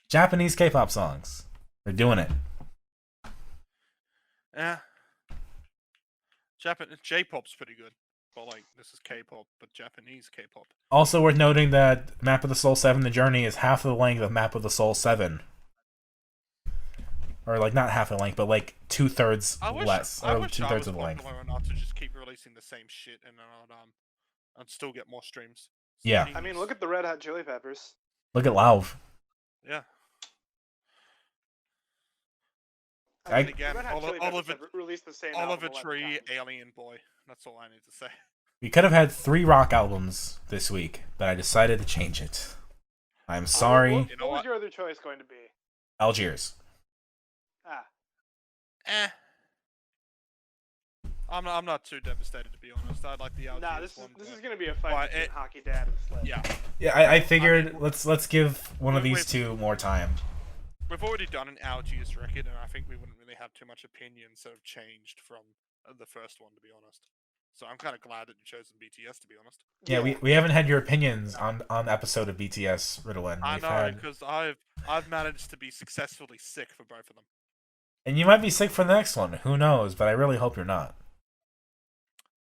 Japanese K-pop songs, they're doing it. Yeah, J-pop's pretty good. But like, this is K-pop, but Japanese K-pop. Also worth noting that Map of the Soul 7, The Journey, is half the length of Map of the Soul 7. Or, like, not half the length, but, like, 2/3 less. Or 2/3 of the length. Popular enough to just keep releasing the same shit and I'd still get more streams. Yeah. I mean, look at the Red Hot Chili Peppers. Look at Lauv. Yeah. I And again, released the same Oliver album 11 Tree, times. Alien Boy. That's all I need to say. We could have had 3 rock albums this week, but I decided to change it. I'm sorry. What was your other choice going to be? Algiers. I'm not too devastated, to be honest. I like the Algiers one. This is going to be a fight between Hockey Dad and Slip. Yeah. Yeah, I figured let's give one of these two more time. We've already done an Algiers record, and I think we wouldn't really have too much opinions that have changed from the first one, to be honest. So I'm kind of glad that you chose BTS, to be honest. Yeah, we haven't had your opinions on the episode of BTS, Ritalin. I know, because I've managed to be successfully sick for both of them. And you might be sick for the next one. Who knows? But I really hope you're not.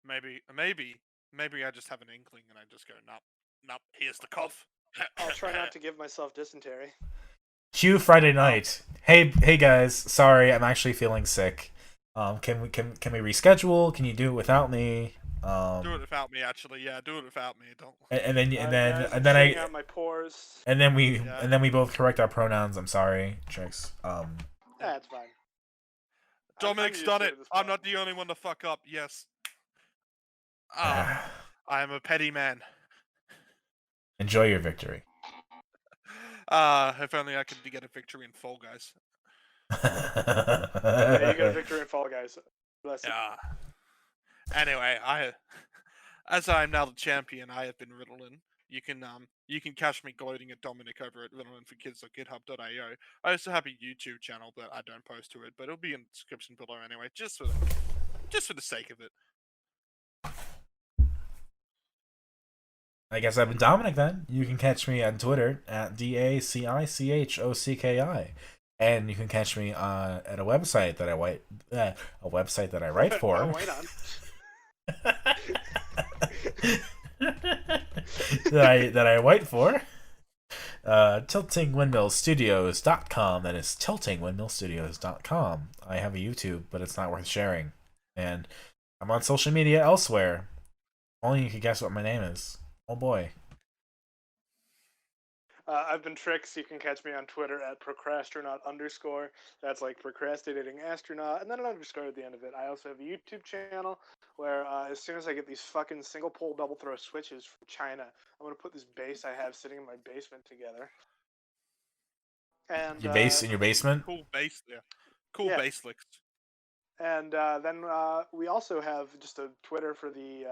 Maybe I just have an inkling and I just go, nope, here's the cough. I'll try not to give myself dysentery. Cue Friday night. Hey guys, sorry, I'm actually feeling sick. Can we reschedule? Can you do it without me? Do it without me, actually. Yeah, do it without me. Don't. And then out my pores. And then we both correct our pronouns. I'm sorry, Trix. That's fine. Dominic's done it. I'm not the only one to fuck up. Yes. I am a petty man. Enjoy your victory. If only I could get a victory in Fall Guys. Yeah, you got a victory in Fall Guys. Bless you. Anyway, as I am now the champion, I have been Ritalin. You can catch me gloating at Dominic over at RitalinForKids.github.io. I also have a YouTube channel, but I don't post to it. But it'll be in the description below anyway, just for the sake of it. I guess I've been Dominic then. You can catch me on Twitter at DACICHOCKI. And you can catch me at a website that I write for. Oh, wait on. that I write for. TiltingWindmillStudios.com. That is TiltingWindmillStudios.com. I have a YouTube, but it's not worth sharing. And I'm on social media elsewhere. Only you can guess what my name is. Oh boy. I've been Trix. You can catch me on Twitter at procrastronaut_. That's like procrastinating astronaut, and then an underscore at the end of it. I also have a YouTube channel where as soon as I get these fucking single pole double throw switches from China, I'm gonna put this bass I have sitting in my basement together. And Your base in your basement. Cool bass, yeah. Cool Yeah. bass licks. And then we also have just a Twitter for the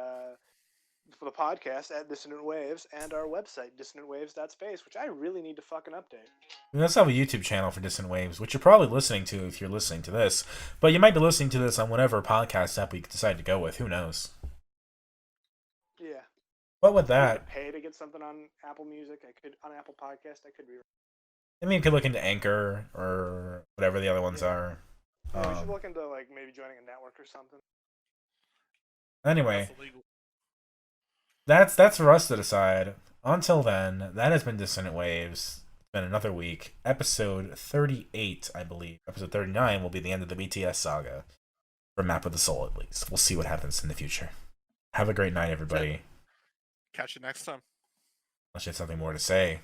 podcast at Dissonant Waves, and our website dissonantwaves.space, which I really need to fucking update. We also have a YouTube channel for Dissonant Waves, which you're probably listening to if you're listening to this, but you might be listening to this on whatever podcast app we decide to go with. Who knows? Yeah. What with I have that? to pay to get something on Apple Music. I could on Apple Podcast. I could be. I mean, you could look into Anchor or whatever the other ones are. Yeah, we should look into like maybe joining a network or something. Anyway, That's illegal. that's for us to decide. Until then, that has been Dissonant Waves. It's been another week. Episode 38, I believe. Episode 39 will be the end of the BTS saga. For Map of the Soul, at least. We'll see what happens in the future. Have a great night, everybody. Catch you next time. Unless you have something more to say.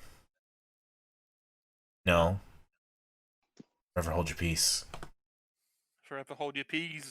No. Forever hold your peace. Forever hold your peas.